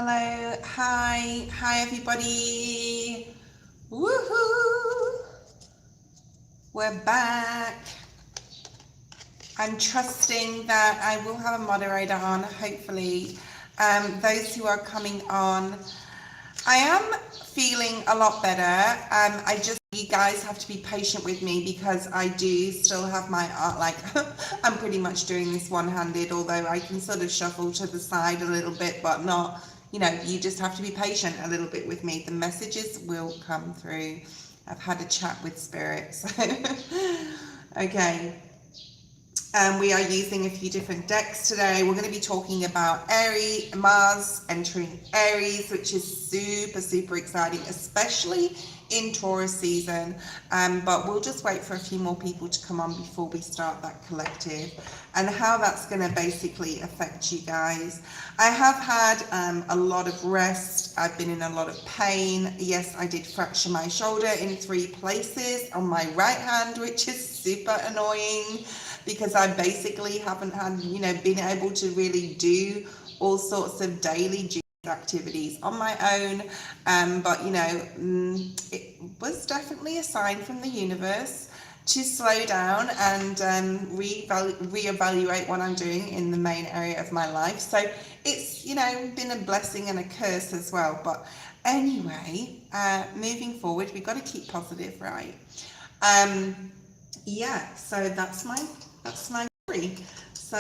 Hello, hi everybody. Woohoo! We're back. I'm trusting that I will have a moderator on, hopefully. Those who are coming on, I am feeling a lot better. You guys have to be patient with me because I do still have my art, like I'm pretty much doing this one-handed, although I can sort of shuffle to the side a little bit, but not, you just have to be patient a little bit with me. The messages will come through. I've had a chat with spirit, so okay. We are using a few different decks today. We're going to be talking about Aries, Mars entering Aries, which is super exciting, especially in Taurus season. But we'll just wait for a few more people to come on before we start that collective and how that's going to basically affect you guys. I have had a lot of rest. I've been in a lot of pain. Yes, I did fracture my shoulder in 3 places on my right hand, which is super annoying, because I basically haven't had, been able to really do all sorts of daily activities on my own. But it was definitely a sign from the universe to slow down and reevaluate what I'm doing in the main area of my life. So it's, been a blessing and a curse as well. But anyway, moving forward, we've got to keep positive, right? Yeah, so that's my story. So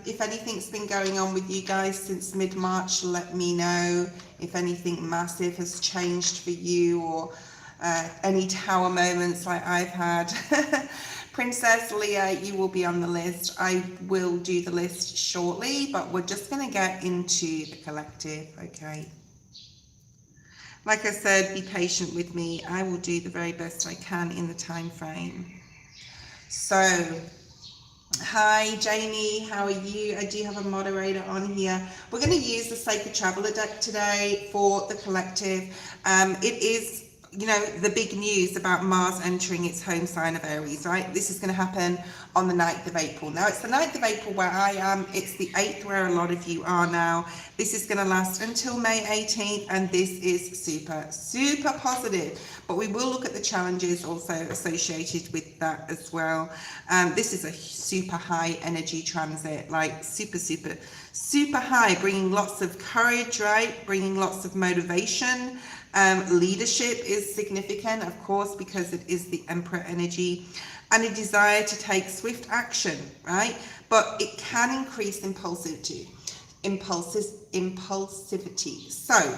if anything's been going on with you guys since mid-March, let me know. If anything massive has changed for you, or any tower moments like I've had. Princess Leah, you will be on the list. I will do the list shortly, but we're just going to get into the collective, okay? Like I said, be patient with me. I will do the very best I can in the time frame. So, hi Jamie, how are you? I do have a moderator on here. We're going to use the Sacred Traveler deck today for the collective. It is, the big news about Mars entering its home sign of Aries, right? This is going to happen on the 9th of April. Now, it's the 9th of April where I am. It's the 8th where a lot of you are now. This is going to last until May 18th, and this is super positive. But we will look at the challenges also associated with that as well. This is a super high energy transit, like super high, bringing lots of courage, right? Bringing lots of motivation. Leadership is significant, of course, because it is the Emperor energy, and a desire to take swift action, right? But it can increase impulsivity. So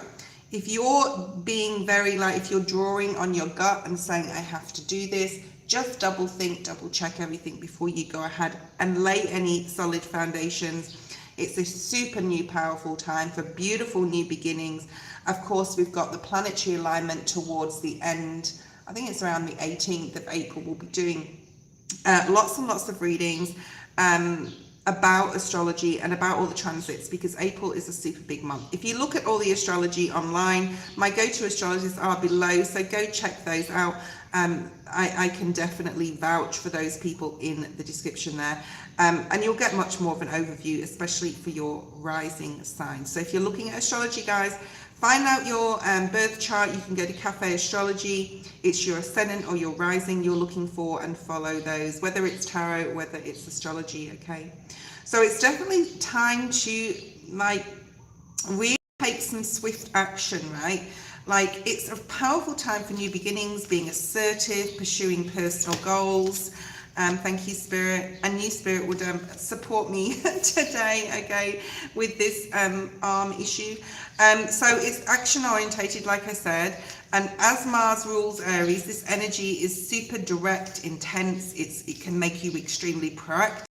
if you're being very if you're drawing on your gut and saying, I have to do this, just double think, double check everything before you go ahead and lay any solid foundations. It's a super new, powerful time for beautiful new beginnings. Of course, we've got the planetary alignment towards the end. I think it's around the 18th of April. We'll be doing lots and lots of readings about astrology and about all the transits, because April is a super big month. If you look at all the astrology online, my go-to astrologists are below, so go check those out. I can definitely vouch for those people in the description there. And you'll get much more of an overview, especially for your rising sign. So if you're looking at astrology, guys, find out your birth chart. You can go to Cafe Astrology. It's your ascendant or your rising you're looking for, and follow those, whether it's tarot, whether it's astrology, okay? So it's definitely time to really take some swift action, right? It's a powerful time for new beginnings, being assertive, pursuing personal goals. Thank you, Spirit. And you, Spirit, would support me today, okay, with this arm issue. So it's action orientated, like I said. And as Mars rules Aries, this energy is super direct, intense. It can make you extremely proactive.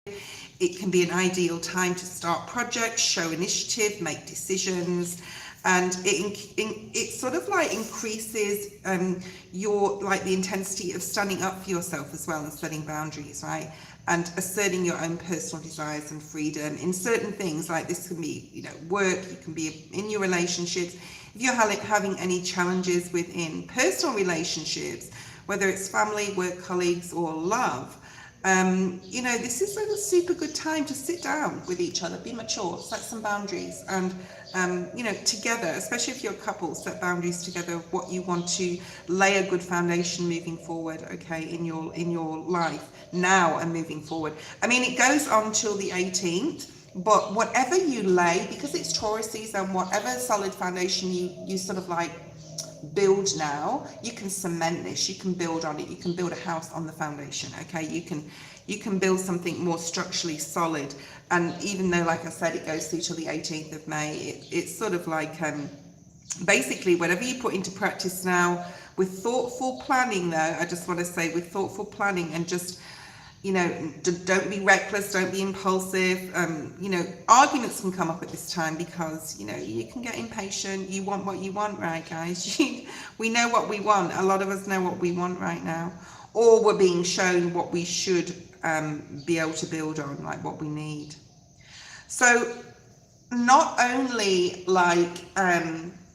It can be an ideal time to start projects, show initiative, make decisions. And it sort of increases the intensity of standing up for yourself as well, and setting boundaries, right? And asserting your own personal desires and freedom in certain things. Like this can be, work, you can be in your relationships. If you're having any challenges within personal relationships, whether it's family, work colleagues, or love, You know, this is a super good time to sit down with each other, be mature, set some boundaries, and you know, together, especially if you're a couple, set boundaries together of what you want to lay a good foundation moving forward, okay, in your life now and moving forward. I mean, it goes on till the 18th, but whatever you lay, because it's Taurus season, whatever solid foundation you sort of like build now, you can cement this, you can build on it, you can build a house on the foundation, okay? You can build something more structurally solid. And even though, like I said, it goes through till the 18th of May, it's sort of like basically whatever you put into practice now with thoughtful planning, though, I just want to say, with thoughtful planning, and just, you know, don't be reckless, don't be impulsive. You know, arguments can come up at this time because, you know, you can get impatient. You want what you want, right, guys? We know what we want. A lot of us know what we want right now, or we're being shown what we should be able to build on, like what we need. So not only like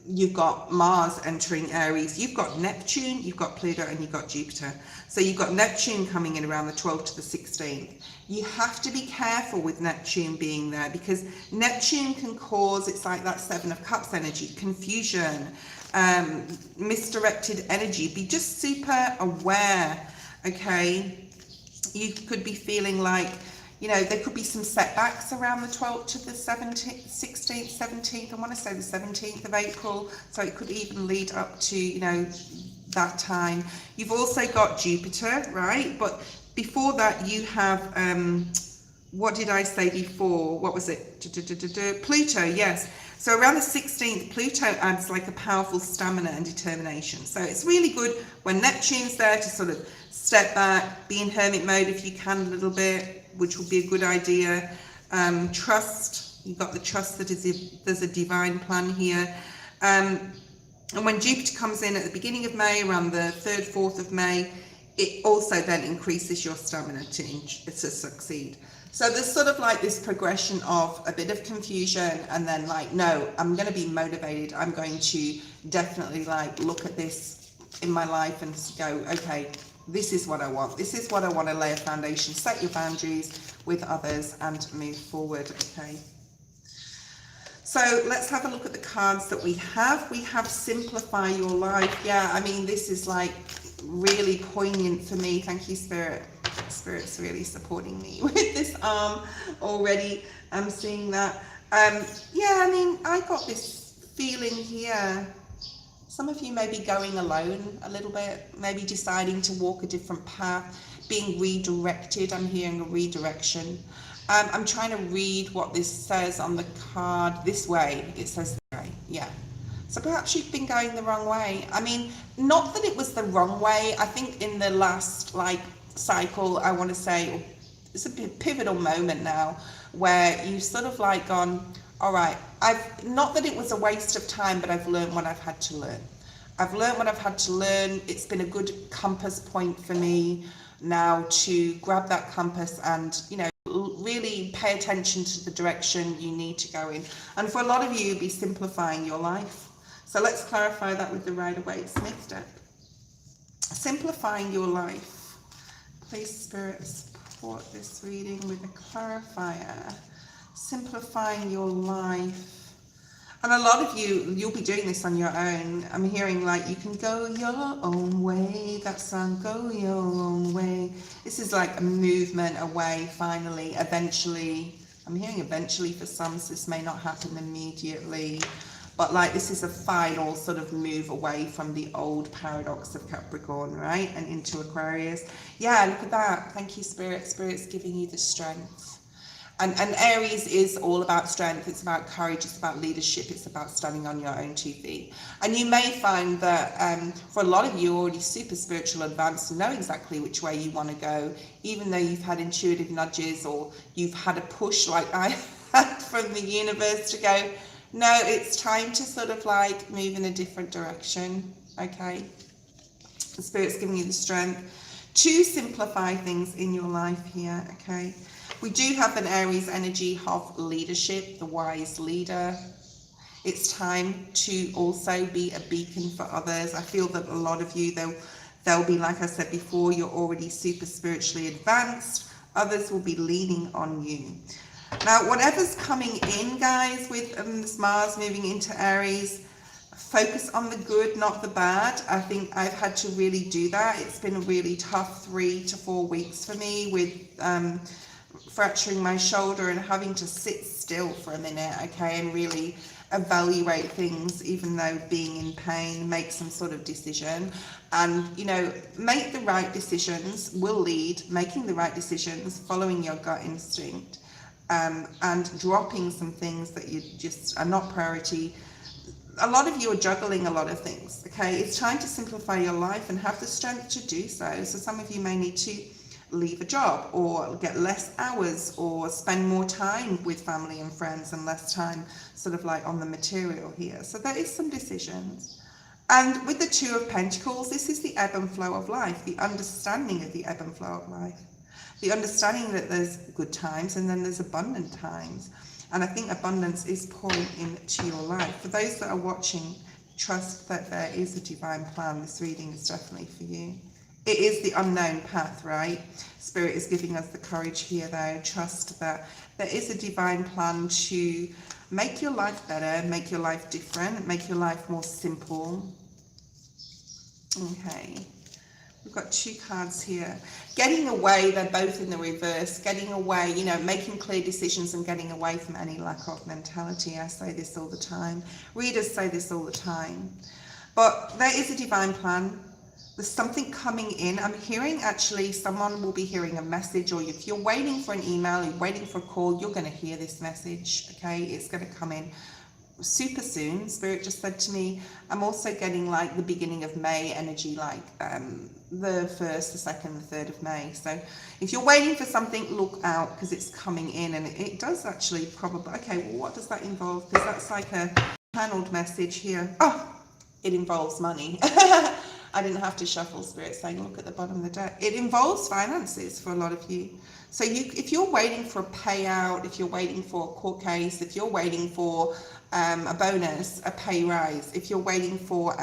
you've got Mars entering Aries, you've got Neptune, you've got Pluto, and you've got Jupiter. So you've got Neptune coming in around the 12th to the 16th. You have to be careful with Neptune being there, because Neptune can cause, it's like that Seven of Cups energy, confusion, misdirected energy. Be just super aware, okay? You could be feeling like, you know, there could be some setbacks around the 12th to the 17th, 16th, 17th. I want to say the 17th of April. So it could even lead up to, you know, that time. You've also got Jupiter, right? But before that, you have, what did I say before? What was it? Pluto, yes. So around the 16th, Pluto adds like a powerful stamina and determination. So it's really good when Neptune's there to sort of step back, be in hermit mode if you can a little bit, which will be a good idea. Trust, you've got the trust that there's a divine plan here. And when Jupiter comes in at the beginning of May, around the 3rd, 4th of May, it also then increases your stamina to succeed. So there's sort of like this progression of a bit of confusion, and then like, no, I'm going to be motivated. I'm going to definitely like look at this in my life and go, okay, this is what I want. This is what I want to lay a foundation, set your boundaries with others and move forward, okay? So let's have a look at the cards that we have. We have Simplify Your Life. Yeah, I mean, this is like really poignant for me. Thank you, Spirit. Spirit's really supporting me with this arm already. I'm seeing that. Yeah, I mean, I got this feeling here. Some of you may be going alone a little bit, maybe deciding to walk a different path, being redirected. I'm hearing a redirection. I'm trying to read what this says on the card. This way, it says this way, yeah. So perhaps you've been going the wrong way. I mean, not that it was the wrong way. I think in the last like cycle, I want to say, it's a pivotal moment now where you've sort of like gone, all right, not that it was a waste of time, but I've learned what I've had to learn. I've learned what I've had to learn. It's been a good compass point for me now to grab that compass and, you know, really pay attention to the direction you need to go in. And for a lot of you, be simplifying your life. So let's clarify that with the Rider-Waite Smith step. Simplifying your life. Please, Spirit, support this reading with a clarifier. Simplifying your life. And a lot of you, you'll be doing this on your own. I'm hearing like, you can go your own way. That song, go your own way. This is like a movement away, finally, eventually. I'm hearing eventually for some, so this may not happen immediately. But like, this is a final sort of move away from the old paradox of Capricorn, right? And into Aquarius. Yeah, look at that. Thank you, Spirit. Spirit's giving you the strength. And Aries is all about strength. It's about courage. It's about leadership. It's about standing on your own 2 feet. And you may find that for a lot of you already super spiritual advanced and know exactly which way you want to go, even though you've had intuitive nudges or you've had a push like I had from the universe to go, no, it's time to sort of like move in a different direction, okay? The Spirit's giving you the strength to simplify things in your life here, okay? We do have an Aries energy of leadership, the wise leader. It's time to also be a beacon for others. I feel that a lot of you, though, They'll be, like I said before, you're already super spiritually advanced. Others will be leaning on you. Now, whatever's coming in, guys, with this Mars moving into Aries, focus on the good, not the bad. I think I've had to really do that. It's been a really tough 3 to 4 weeks for me with fracturing my shoulder and having to sit still for a minute, okay, and really evaluate things, even though being in pain, make some sort of decision. And, you know, make the right decisions will lead, making the right decisions, following your gut instinct, and dropping some things that you just are not priority. A lot of you are juggling a lot of things, okay? It's time to simplify your life and have the strength to do so. So some of you may need to leave a job or get less hours or spend more time with family and friends and less time sort of like on the material here. So there is some decisions. And with the Two of Pentacles, this is the ebb and flow of life, the understanding of the ebb and flow of life, the understanding that there's good times and then there's abundant times. And I think abundance is pouring into your life. For those that are watching, trust that there is a divine plan. This reading is definitely for you. It is the unknown path, right? Spirit is giving us the courage here, though. Trust that there is a divine plan to make your life better, make your life different, make your life more simple. Okay. We've got 2 cards here. Getting away, they're both in the reverse. Getting away, you know, making clear decisions and getting away from any lack of mentality. I say this all the time. Readers say this all the time. But there is a divine plan. There's something coming in. I'm hearing, actually, someone will be hearing a message, or if you're waiting for an email, you're waiting for a call, you're going to hear this message, okay? It's going to come in super soon. Spirit just said to me, I'm also getting like the beginning of May energy, like the 1st, the 2nd, the 3rd of May. So if you're waiting for something, look out, because it's coming in. And it does actually probably, okay, well, what does that involve? Because that's like a channeled message here. Oh, it involves money. I didn't have to shuffle. Spirit saying, look at the bottom of the deck. It involves finances for a lot of you. So if you're waiting for a payout, if you're waiting for a court case, if you're waiting for a bonus, a pay rise, if you're waiting for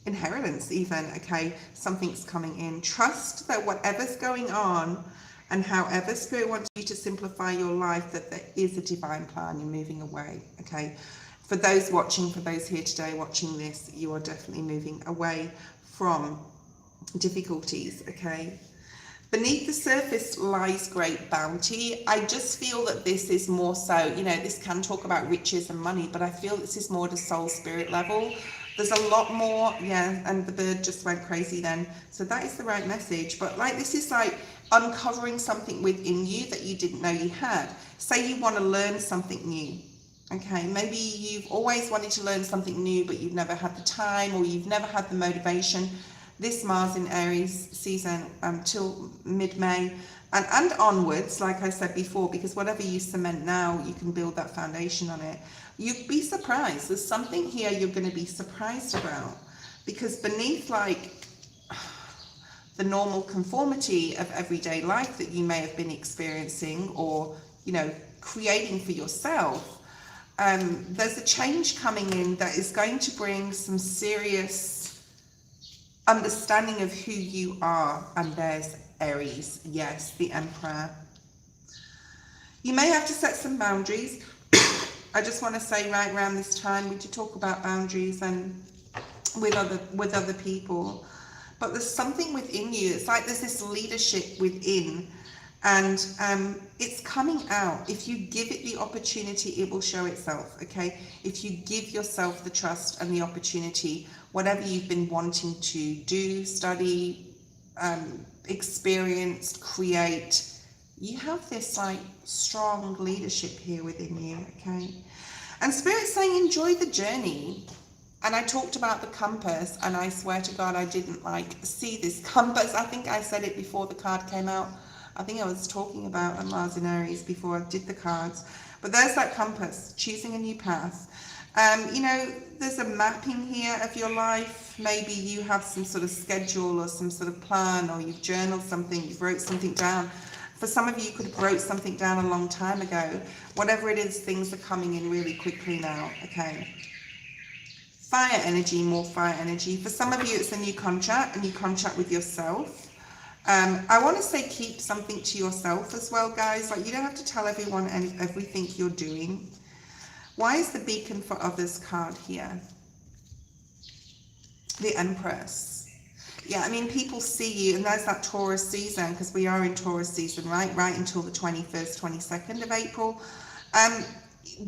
inheritance even, okay, something's coming in. Trust that whatever's going on and however Spirit wants you to simplify your life, that there is a divine plan. You're moving away, okay? For those watching, for those here today watching this, you are definitely moving away from difficulties, okay? Beneath the surface lies great bounty. I just feel that this is more so, you know, this can talk about riches and money, but I feel this is more at a soul spirit level. There's a lot more, yeah, and the bird just went crazy then. So that is the right message. But like, this is like uncovering something within you that you didn't know you had. Say you want to learn something new. Okay, maybe you've always wanted to learn something new, but you've never had the time, or you've never had the motivation. This Mars in Aries season till mid-May and onwards, like I said before, because whatever you cement now, you can build that foundation on it. You'd be surprised. There's something here you're going to be surprised about, because beneath like the normal conformity of everyday life that you may have been experiencing or, you know, creating for yourself, there's a change coming in that is going to bring some serious understanding of who you are. And there's Aries, yes, the Emperor. You may have to set some boundaries. I just want to say, right around this time, we do talk about boundaries and with other people, but there's something within you. It's like there's this leadership within, and it's coming out. If you give it the opportunity, it will show itself, okay? If you give yourself the trust and the opportunity, whatever you've been wanting to do, study, experience, create, you have this like strong leadership here within you, okay? And Spirit's saying, enjoy the journey. And I talked about the compass, and I swear to God, I didn't like see this compass. I think I said it before the card came out. I think I was talking about Mars in Aries before I did the cards. But there's that compass, choosing a new path. You know, there's a mapping here of your life. Maybe you have some sort of schedule or some sort of plan, or you've journaled something, you've wrote something down. For some of you, you could have wrote something down a long time ago. Whatever it is, things are coming in really quickly now, okay? Fire energy, more fire energy. For some of you, it's a new contract, a new contract with yourself. I want to say keep something to yourself as well, guys. Like, you don't have to tell everyone everything you're doing. Why is the beacon for others card here? The Empress. Yeah, I mean, people see you, and there's that Taurus season, because we are in Taurus season, right? Right until the 21st, 22nd of April.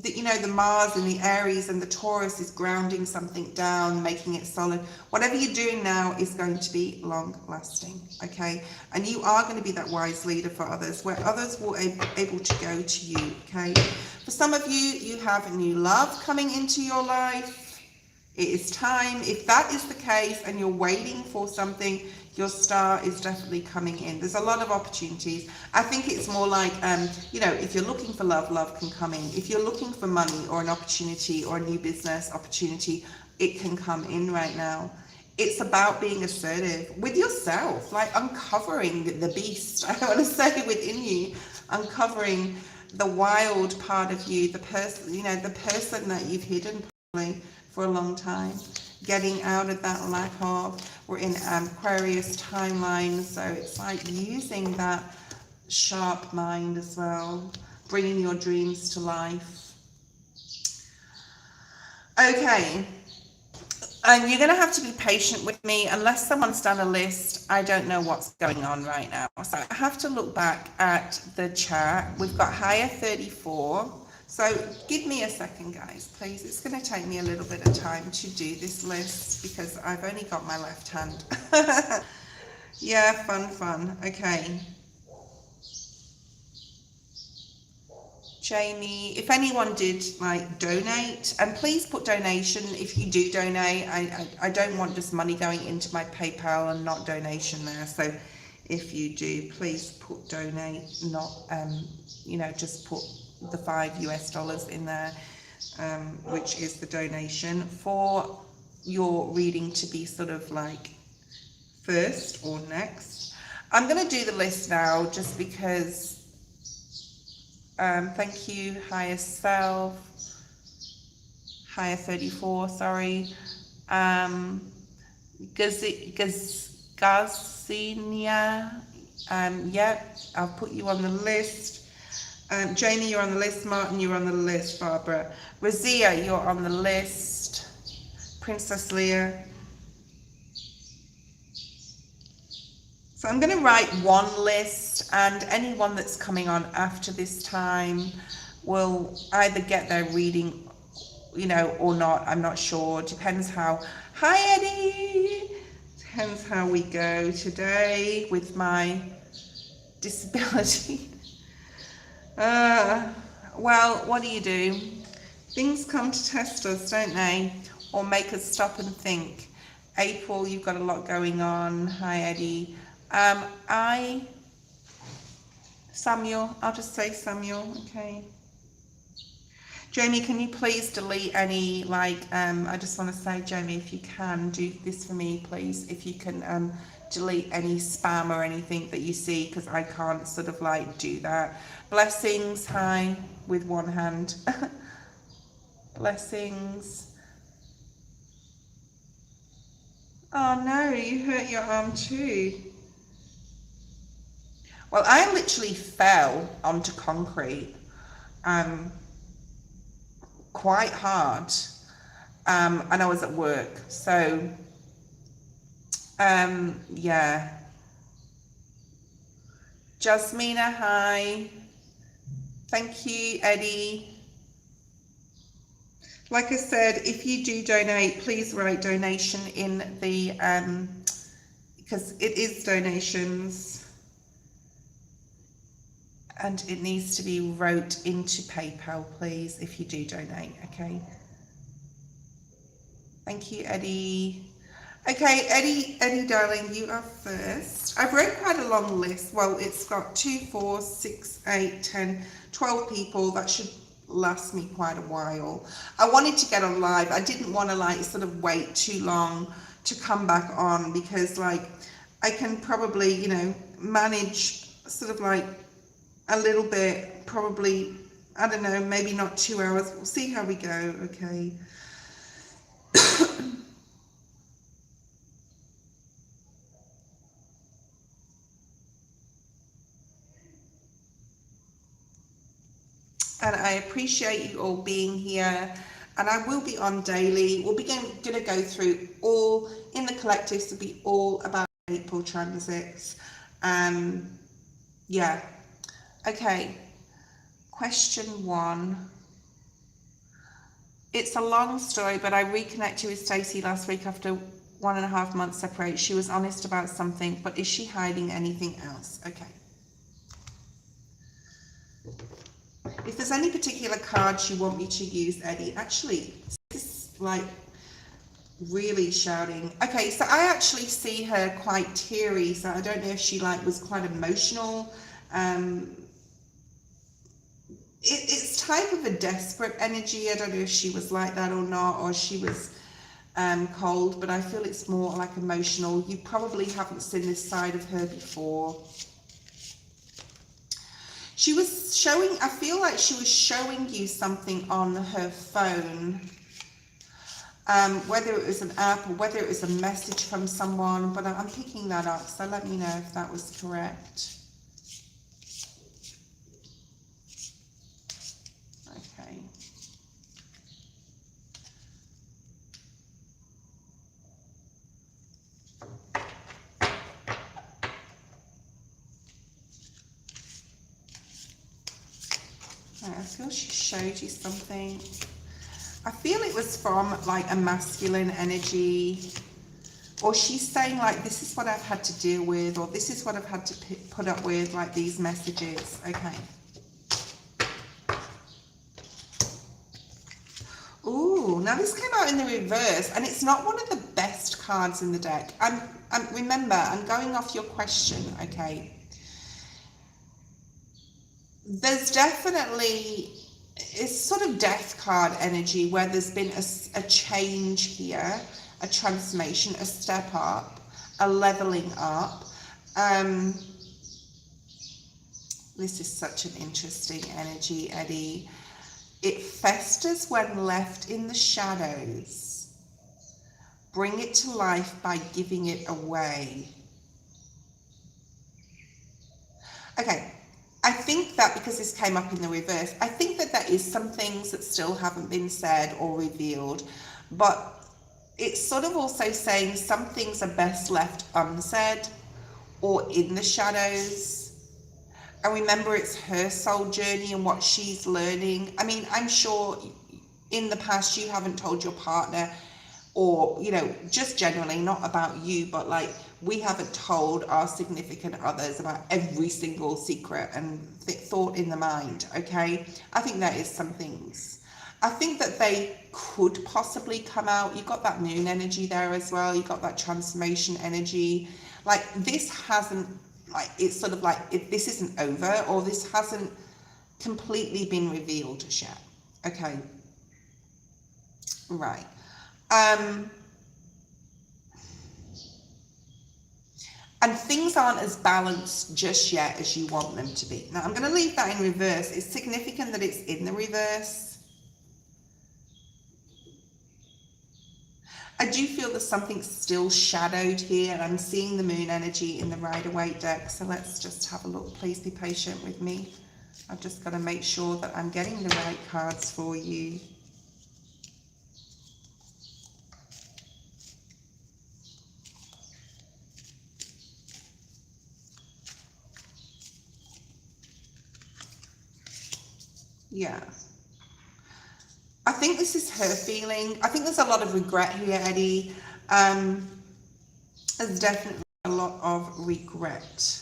You know, the Mars and the Aries and the Taurus is grounding something down, making it solid. Whatever you're doing now is going to be long lasting, okay? And you are going to be that wise leader for others, where others will be able to go to you, okay? For some of you, you have new love coming into your life. It is time. If that is the case and you're waiting for something, your star is definitely coming in. There's a lot of opportunities. I think it's more like, you know, if you're looking for love, love can come in. If you're looking for money or an opportunity or a new business opportunity, it can come in right now. It's about being assertive with yourself, like uncovering the beast, I want to say, within you, uncovering the wild part of you, the person, you know, the person that you've hidden probably for a long time, getting out of that lack of. We're in Aquarius timeline, so it's like using that sharp mind as well, bringing your dreams to life. Okay, and you're going to have to be patient with me. Unless someone's done a list, I don't know what's going on right now. So I have to look back at the chat. We've got higher 34. So give me a second, guys, please. It's going to take me a little bit of time to do this list because I've only got my left hand. Yeah, fun. Okay. Jamie, if anyone did like donate, and please put donation if you do donate. I don't want just money going into my PayPal and not donation there. So if you do, please put donate, not, you know, just put the $5 in there, which is the donation for your reading to be sort of like first or next. I'm going to do the list now just because, thank you, higher self, higher 34, sorry, Gazinia, yep, I'll put you on the list. Jamie, you're on the list. Martin, you're on the list. Barbara. Razia, you're on the list. Princess Leah. So I'm going to write one list, and anyone that's coming on after this time will either get their reading, you know, or not. I'm not sure. Depends how. Hi, Eddie. Depends how we go today with my disability. Well, what do? Things come to test us, don't they? Or make us stop and think. April, you've got a lot going on. Hi, Eddie. Samuel, I'll just say Samuel, okay. Jamie, can you please delete any, like, I just want to say, Jamie, if you can, do this for me, please. If you can delete any spam or anything that you see, because I can't sort of like do that. Blessings, hi, with one hand. Blessings. Oh no, you hurt your arm too. Well, I literally fell onto concrete quite hard, and I was at work, so yeah. Jasmina, hi. Thank you, Eddie. Like I said, if you do donate, please write donation in the, because it is donations, and it needs to be wrote into PayPal, please, if you do donate, okay? Thank you, Eddie. Okay, Eddie, darling, you are first. I've read quite a long list. Well, it's got 2, 4, 6, 8, 10, 12 people. That should last me quite a while. I wanted to get on live. I didn't want to like sort of wait too long to come back on, because like I can probably, you know, manage sort of like a little bit, probably, I don't know, maybe not 2 hours. We'll see how we go, okay? And I appreciate you all being here. And I will be on daily. We'll be going to go through all, in the collectives, will be all about April transits. Yeah. Okay. Question 1. It's a long story, but I reconnected with Stacey last week after 1.5 months separate. She was honest about something, but is she hiding anything else? Okay. If there's any particular cards you want me to use, Eddie, actually, this is like really shouting. Okay, so I actually see her quite teary, so I don't know if she like was quite emotional. It's type of a desperate energy. I don't know if she was like that or not, or she was cold, but I feel it's more like emotional. You probably haven't seen this side of her before. She was showing, I feel like she was showing you something on her phone, whether it was an app or whether it was a message from someone, but I'm picking that up, so let me know if that was correct. Okay. I feel she showed you something. I feel it was from like a masculine energy, or she's saying like, this is what I've had to deal with, or this is what I've had to put up with, like these messages. Okay. Ooh, now this came out in the reverse, and it's not one of the best cards in the deck. Remember, I'm going off your question, okay? There's definitely, it's sort of death card energy where there's been a change here, a transformation, a step up, a leveling up. This is such an interesting energy, Eddie. It festers when left in the shadows. Bring it to life by giving it away. Okay. I think that because this came up in the reverse, I think that there is some things that still haven't been said or revealed, but it's sort of also saying some things are best left unsaid or in the shadows. And remember, it's her soul journey and what she's learning. I mean, I'm sure in the past you haven't told your partner, or, you know, just generally, not about you, but like, we haven't told our significant others about every single secret and thought in the mind, okay? I think there is some things. I think that they could possibly come out. You've got that moon energy there as well. You've got that transformation energy. Like, this hasn't, like, it's sort of like, if this isn't over, or this hasn't completely been revealed as yet, okay? Right. And things aren't as balanced just yet as you want them to be. Now, I'm going to leave that in reverse. It's significant that it's in the reverse. I do feel there's something still shadowed here. I'm seeing the moon energy in the Rider-Waite deck. So let's just have a look. Please be patient with me. I've just got to make sure that I'm getting the right cards for you. Yeah. I think this is her feeling. I think there's a lot of regret here, Eddie. There's definitely a lot of regret.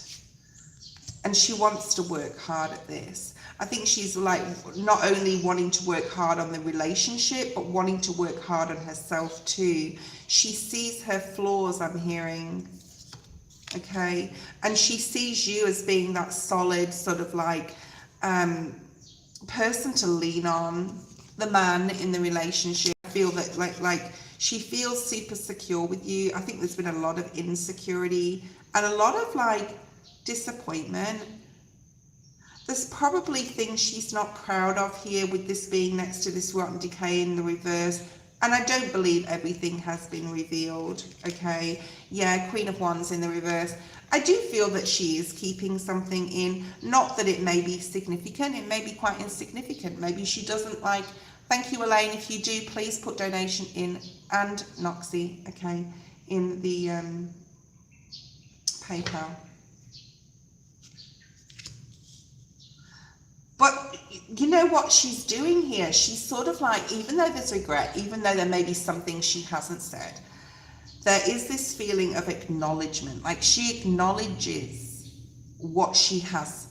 And she wants to work hard at this. I think she's like not only wanting to work hard on the relationship, but wanting to work hard on herself too. She sees her flaws, I'm hearing. Okay. And she sees you as being that solid sort of like person to lean on, the man in the relationship. I feel that like she feels super secure with you. I think there's been a lot of insecurity and a lot of like disappointment. There's probably things she's not proud of here with this being next to this rotten decay in the reverse. And I don't believe everything has been revealed, okay? Yeah, Queen of Wands in the reverse. I do feel that she is keeping something in, not that it may be significant, it may be quite insignificant. Maybe she doesn't like, thank you Elaine, if you do, please put donation in, and Noxie, okay, in the PayPal. But you know what she's doing here? She's sort of like, even though there's regret, even though there may be something she hasn't said, there is this feeling of acknowledgement. Like she acknowledges what she has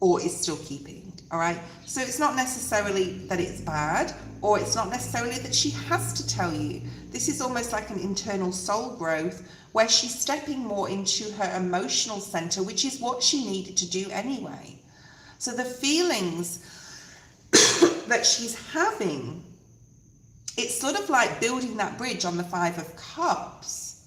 or is still keeping. All right. So it's not necessarily that it's bad, or it's not necessarily that she has to tell you. This is almost like an internal soul growth where she's stepping more into her emotional center, which is what she needed to do anyway. So the feelings that she's having, it's sort of like building that bridge on the Five of Cups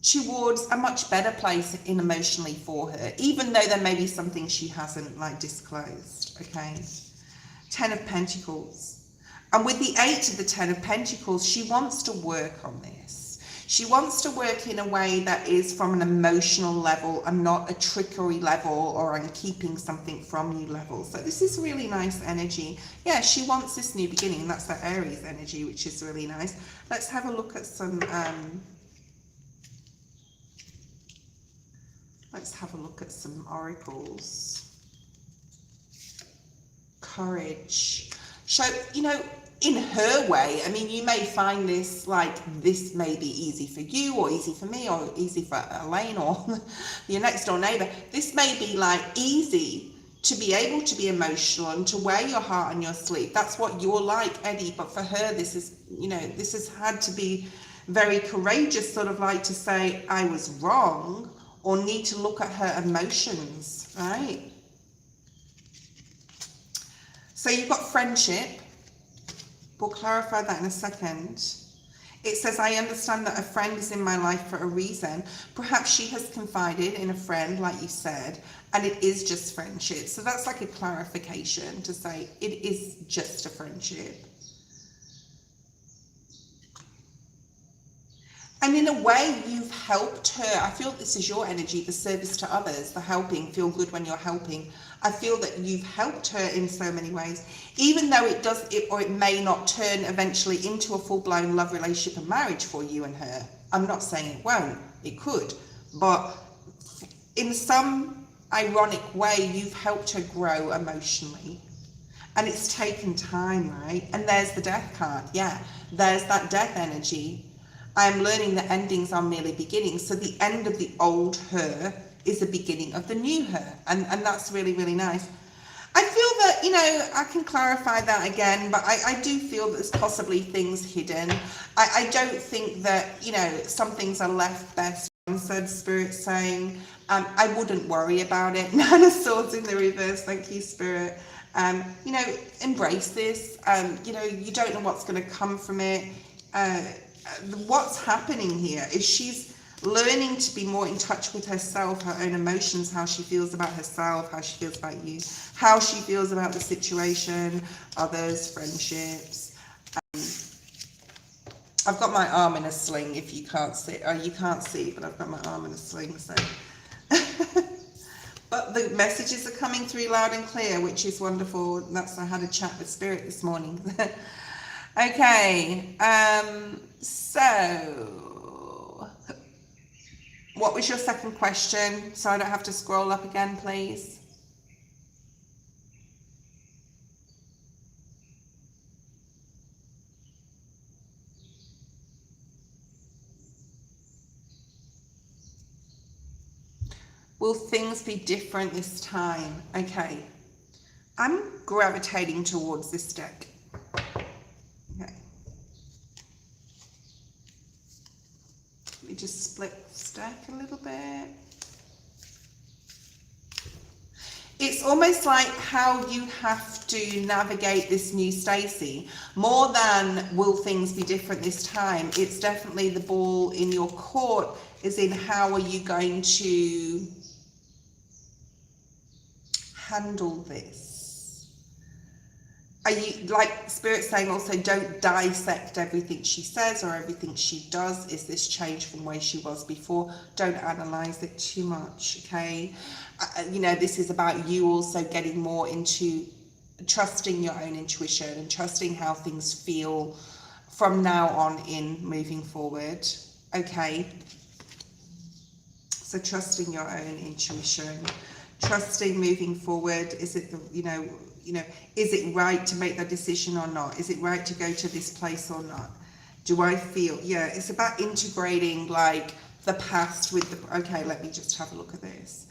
towards a much better place in emotionally for her, even though there may be something she hasn't like disclosed, okay? 10 of Pentacles. And with the 8 of the 10 of Pentacles, she wants to work on this. She wants to work in a way that is from an emotional level and not a trickery level or I'm keeping something from you level. So this is really nice energy. Yeah, she wants this new beginning. That's that Aries energy, which is really nice. Let's have a look at some oracles. Courage. So, you know, in her way, I mean, you may find this like, this may be easy for you or easy for me or easy for Elaine or your next door neighbor. This may be like easy to be able to be emotional and to wear your heart on your sleeve. That's what you're like, Eddie. But for her, this is, you know, this has had to be very courageous, sort of like to say, I was wrong, or need to look at her emotions, right? So you've got friendship. We'll clarify that in a second. It says, I understand that a friend is in my life for a reason. Perhaps she has confided in a friend, like you said, and it is just friendship. So that's like a clarification to say it is just a friendship. And in a way, you've helped her. I feel this is your energy, the service to others, the helping, feel good when you're helping. I feel that you've helped her in so many ways, even though it may not turn eventually into a full-blown love relationship and marriage for you and her. I'm not saying it won't, it could, but in some ironic way, you've helped her grow emotionally. And it's taken time, right? And there's the Death card, yeah, there's that death energy. I am learning that endings are merely beginnings. So the end of the old her is the beginning of the new her. And that's really, really nice. I feel that, you know, I can clarify that again, but I do feel that there's possibly things hidden. I don't think that, you know, some things are left best answered, Spirit saying. I wouldn't worry about it. 9 of Swords in the reverse. Thank you, Spirit. You know, embrace this. You know, you don't know what's going to come from it. What's happening here is she's learning to be more in touch with herself, her own emotions, how she feels about herself, how she feels about you, how she feels about the situation, others, friendships. I've got my arm in a sling, if you can't see. Oh, you can't see, but I've got my arm in a sling, so. But the messages are coming through loud and clear, which is wonderful. I had a chat with Spirit this morning. Okay, so what was your second question? So I don't have to scroll up again, please. Will things be different this time? Okay, I'm gravitating towards this deck. Okay. Let me just split this deck a little bit. It's almost like how you have to navigate this new Stacey. More than will things be different this time, it's definitely the ball in your court, is in how are you going to handle this. Are you, like Spirit saying also, don't dissect everything she says or everything she does. Is this change from where she was before? Don't analyze it too much, okay? You know, this is about you also getting more into trusting your own intuition and trusting how things feel from now on in moving forward, okay? So trusting your own intuition, trusting moving forward. Is it the, you know, is it right to make that decision or not? Is it right to go to this place or not? Do I feel, yeah, it's about integrating like the past with the, okay, let me just have a look at this.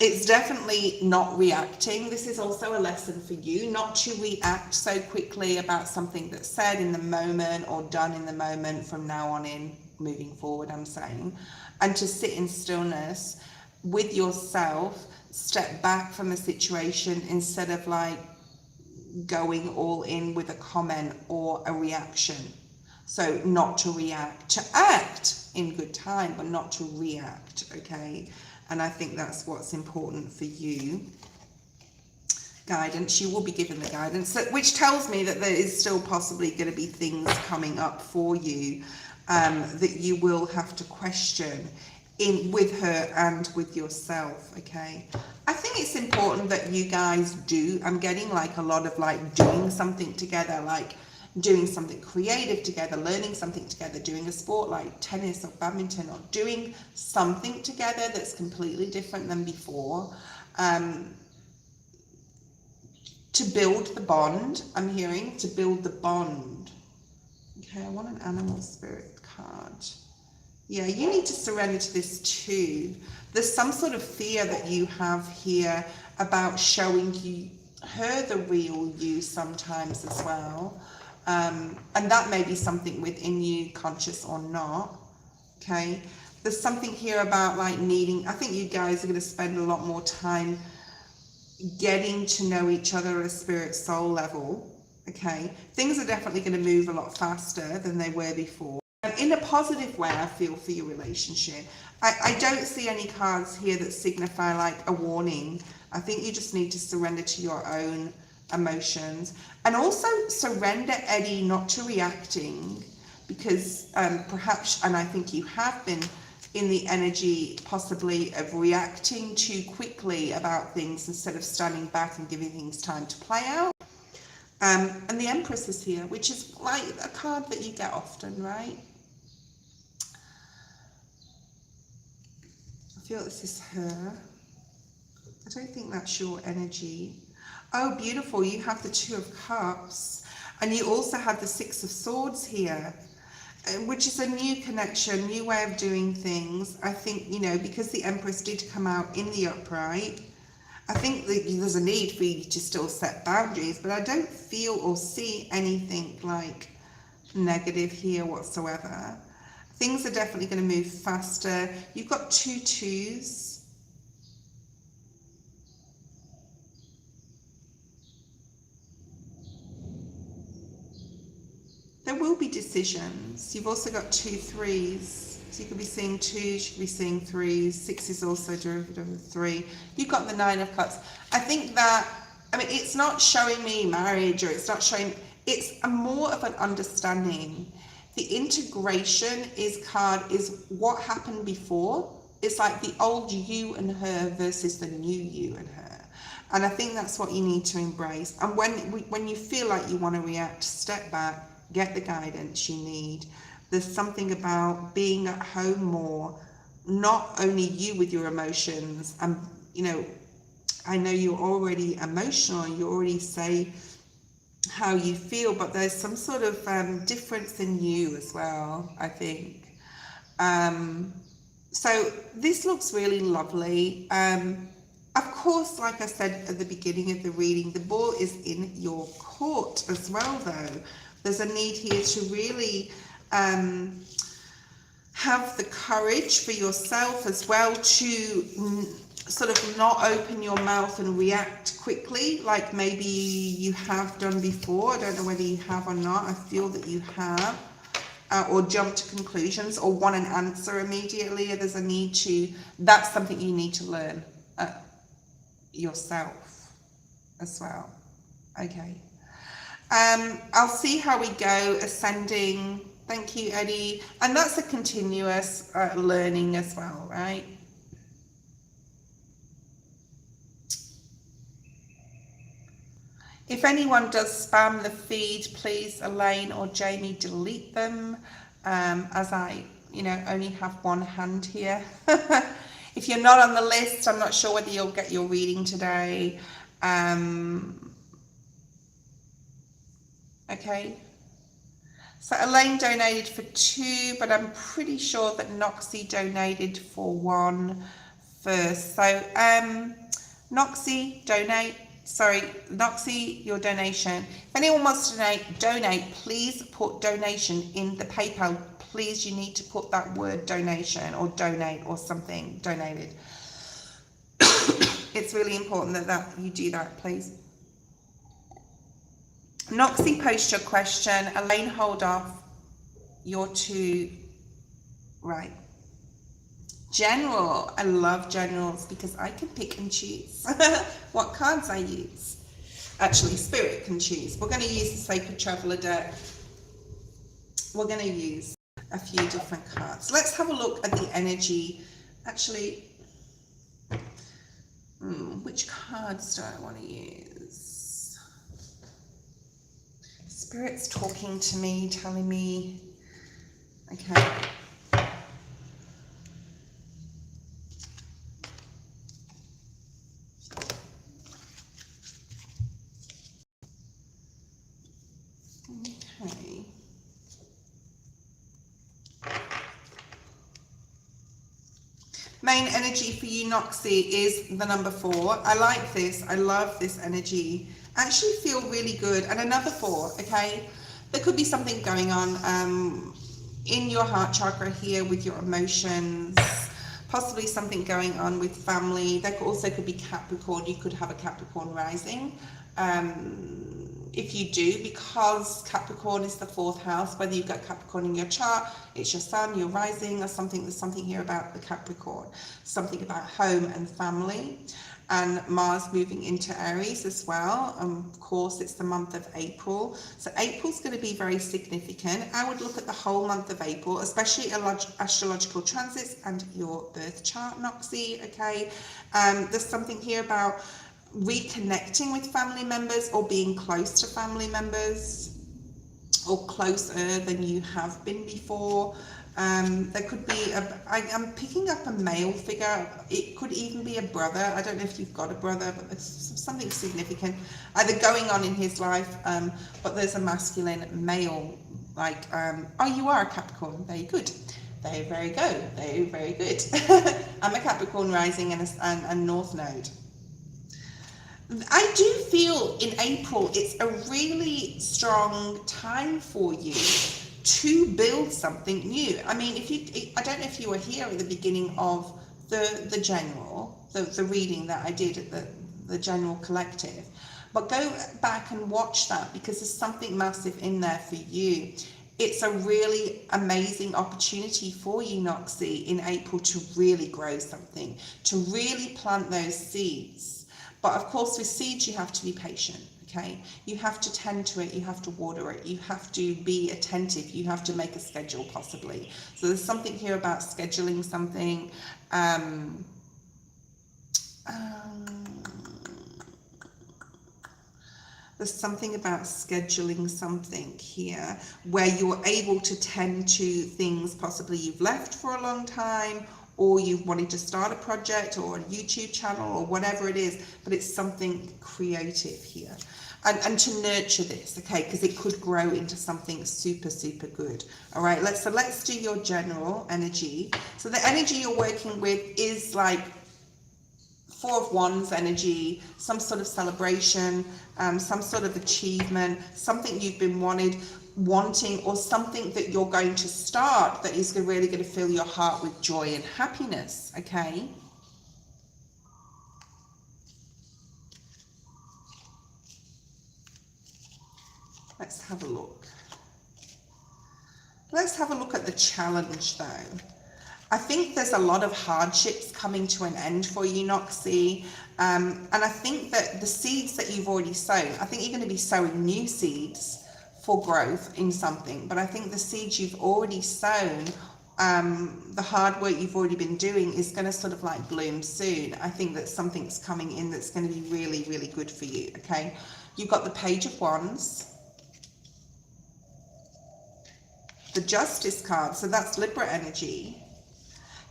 It's definitely not reacting. This is also a lesson for you, not to react so quickly about something that's said in the moment or done in the moment from now on in moving forward, I'm saying, and to sit in stillness with yourself, step back from the situation instead of like going all in with a comment or a reaction. So not to react, to act in good time, but not to react, okay? And I think that's what's important for you. Guidance, you will be given the guidance, which tells me that there is still possibly going to be things coming up for you that you will have to question in with her and with yourself, okay? I think it's important that you guys do, I'm getting like a lot of like doing something together, like doing something creative together, learning something together, doing a sport like tennis or badminton, or doing something together that's completely different than before, to build the bond. I'm hearing to build the bond. Okay, I want an animal spirit card. Yeah, you need to surrender to this too. There's some sort of fear that you have here about showing her the real you sometimes as well. And that may be something within you, conscious or not, okay? There's something here about like needing, I think you guys are going to spend a lot more time getting to know each other at a spirit soul level, okay? Things are definitely going to move a lot faster than they were before. And in a positive way, I feel, for your relationship. I don't see any cards here that signify like a warning. I think you just need to surrender to your own emotions, and also surrender, Eddie, not to reacting, because perhaps, and I think you have been in the energy possibly of reacting too quickly about things instead of standing back and giving things time to play out. And the Empress is here, which is like a card that you get often, right? I feel this is her. I don't think that's your energy. Oh, beautiful. You have the Two of Cups, and you also have the Six of Swords here, which is a new connection, new way of doing things. I think, you know, because the Empress did come out in the upright, I think that there's a need for you to still set boundaries, but I don't feel or see anything like negative here whatsoever. Things are definitely going to move faster. You've got 2 twos. There will be decisions. You've also got 2 threes. So you could be seeing 2s, you could be seeing 3s. 6 is also derivative of 3. You've got the 9 of Cups. I think that, I mean, it's not showing me marriage, or it's not showing, it's a more of an understanding. The integration is what happened before. It's like the old you and her versus the new you and her. And I think that's what you need to embrace. And when you feel like you want to react, step back, get the guidance you need. There's something about being at home more, not only you with your emotions. And, you know, I know you're already emotional, you already say how you feel, but there's some sort of difference in you as well, I think. So this looks really lovely. Of course, like I said at the beginning of the reading, the ball is in your court as well, though. There's a need here to really have the courage for yourself as well to sort of not open your mouth and react quickly like maybe you have done before. I don't know whether you have or not. I feel that you have. Or jump to conclusions or want an answer immediately. There's a need to, that's something you need to learn yourself. as well. Okay. I'll see how we go. Ascending. Thank you, Eddie. And that's a continuous learning as well, right? If anyone does spam the feed, please, Elaine or Jamie, delete them, as I, only have one hand here. If you're not on the list, I'm not sure whether you'll get your reading today. Okay. So Elaine donated for 2, but I'm pretty sure that Noxie donated for 1 first. So Noxie, donate. Sorry, Noxie, your donation. If anyone wants to donate, please put donation in the PayPal. Please, you need to put that word donation or donate or something, donated. It's really important that you do that, please. Noxie, post your question. Elaine, hold off. Your 2, right. General, I love generals because I can pick and choose what cards I use. Actually, Spirit can choose. We're going to use the Sacred Traveler deck. We're going to use a few different cards. Let's have a look at the energy. Actually, which cards do I want to use? Spirit's talking to me, telling me, okay. Okay. Main energy for you, Noxie, is the number 4. I like this. I love this energy. I actually feel really good. And another 4, okay? There could be something going on in your heart chakra here with your emotions. Possibly something going on with family. There also could be Capricorn. You could have a Capricorn rising. If you do, because Capricorn is the 4th house, whether you've got Capricorn in your chart, it's your sun, your rising, or something. There's something here about the Capricorn, something about home and family, and Mars moving into Aries as well. Of course, it's the month of April, so April's going to be very significant. I would look at the whole month of April, especially astrological transits and your birth chart, Noxie. Okay, there's something here about reconnecting with family members or being close to family members or closer than you have been before. There could be I'm picking up a male figure. It could even be a brother. I don't know if you've got a brother, but there's something significant either going on in his life, but there's a masculine male, like oh, you are a Capricorn, very good. Very good. Very good. I'm a Capricorn rising and North Node. I do feel in April it's a really strong time for you to build something new. I mean, I don't know if you were here at the beginning of the general, the reading that I did at the general collective, but go back and watch that because there's something massive in there for you. It's a really amazing opportunity for you, Noxie, in April to really grow something, to really plant those seeds. But of course, with seeds, you have to be patient, okay? You have to tend to it, you have to water it, you have to be attentive, you have to make a schedule possibly. So there's something here about scheduling something. There's something about scheduling something here where you're able to tend to things possibly you've left for a long time, or you wanted to start a project or a YouTube channel or whatever it is, but it's something creative here. And to nurture this, okay, because it could grow into something super, super good. All right, let's do your general energy. So the energy you're working with is like 4 of Wands energy, some sort of celebration, some sort of achievement, something you've been wanting, or something that you're going to start that is really going to fill your heart with joy and happiness, okay? Let's have a look. Let's have a look at the challenge though. I think there's a lot of hardships coming to an end for you, Noxie. And I think that the seeds that you've already sown, I think you're going to be sowing new seeds for growth in something. But I think the seeds you've already sown, the hard work you've already been doing is going to sort of like bloom soon. I think that something's coming in that's going to be really, really good for you, okay? You've got the Page of Wands, the Justice card, so that's Libra energy.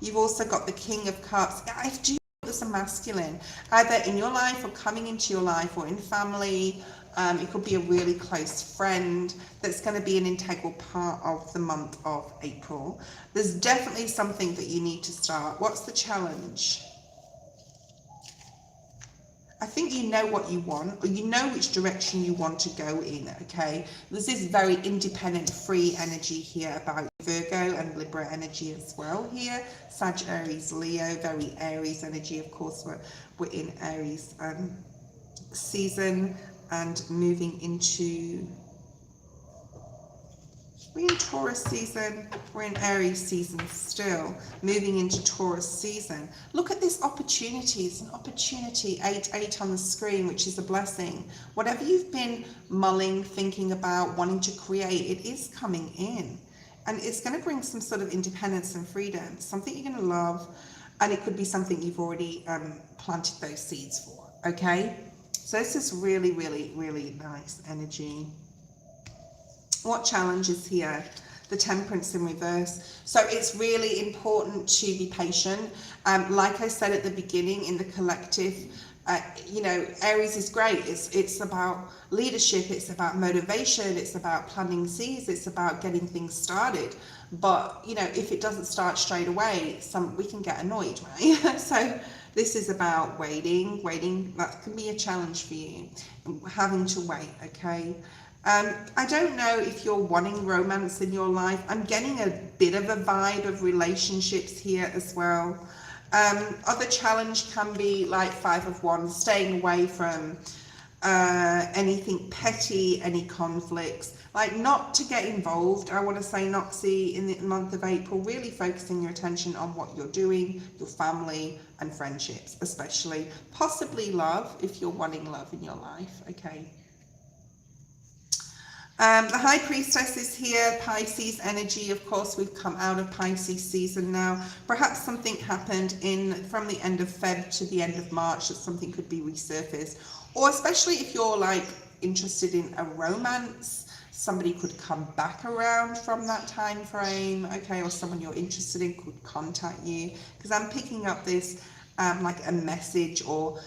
You've also got the King of Cups. I do there's a masculine, either in your life or coming into your life or in family. It could be a really close friend that's going to be an integral part of the month of April. There's definitely something that you need to start. What's the challenge? I think you know what you want, or you know which direction you want to go in, okay? There's this very independent, free energy here about Virgo and Libra energy as well here. Sag, Aries, Leo, very Aries energy. Of course, we're in Aries season and moving into... We're in Taurus season, we're in Aries season still, moving into Taurus season. Look at this opportunity, it's an opportunity, 8 on the screen, which is a blessing. Whatever you've been mulling, thinking about, wanting to create, it is coming in. And it's going to bring some sort of independence and freedom, something you're going to love, and it could be something you've already planted those seeds for, okay? So this is really, really, really nice energy. What challenge is here? The Temperance in reverse. So it's really important to be patient. Like I said at the beginning, in the collective, you know, Aries is great. It's about leadership. It's about motivation. It's about planting seeds. It's about getting things started. But, you know, if it doesn't start straight away, we can get annoyed, right? So this is about waiting. That can be a challenge for you, having to wait, okay? I don't know if you're wanting romance in your life. I'm getting a bit of a vibe of relationships here as well. Other challenge can be like 5 of Wands, staying away from anything petty, any conflicts, like not to get involved. I want to say, Noxie, in the month of April, really focusing your attention on what you're doing, your family and friendships, especially, possibly love, if you're wanting love in your life, okay? The High Priestess is here, Pisces energy. Of course, we've come out of Pisces season now. Perhaps something happened from the end of Feb to the end of March that something could be resurfaced. Or especially if you're like interested in a romance, somebody could come back around from that time frame, okay? Or someone you're interested in could contact you. Because I'm picking up this like a message or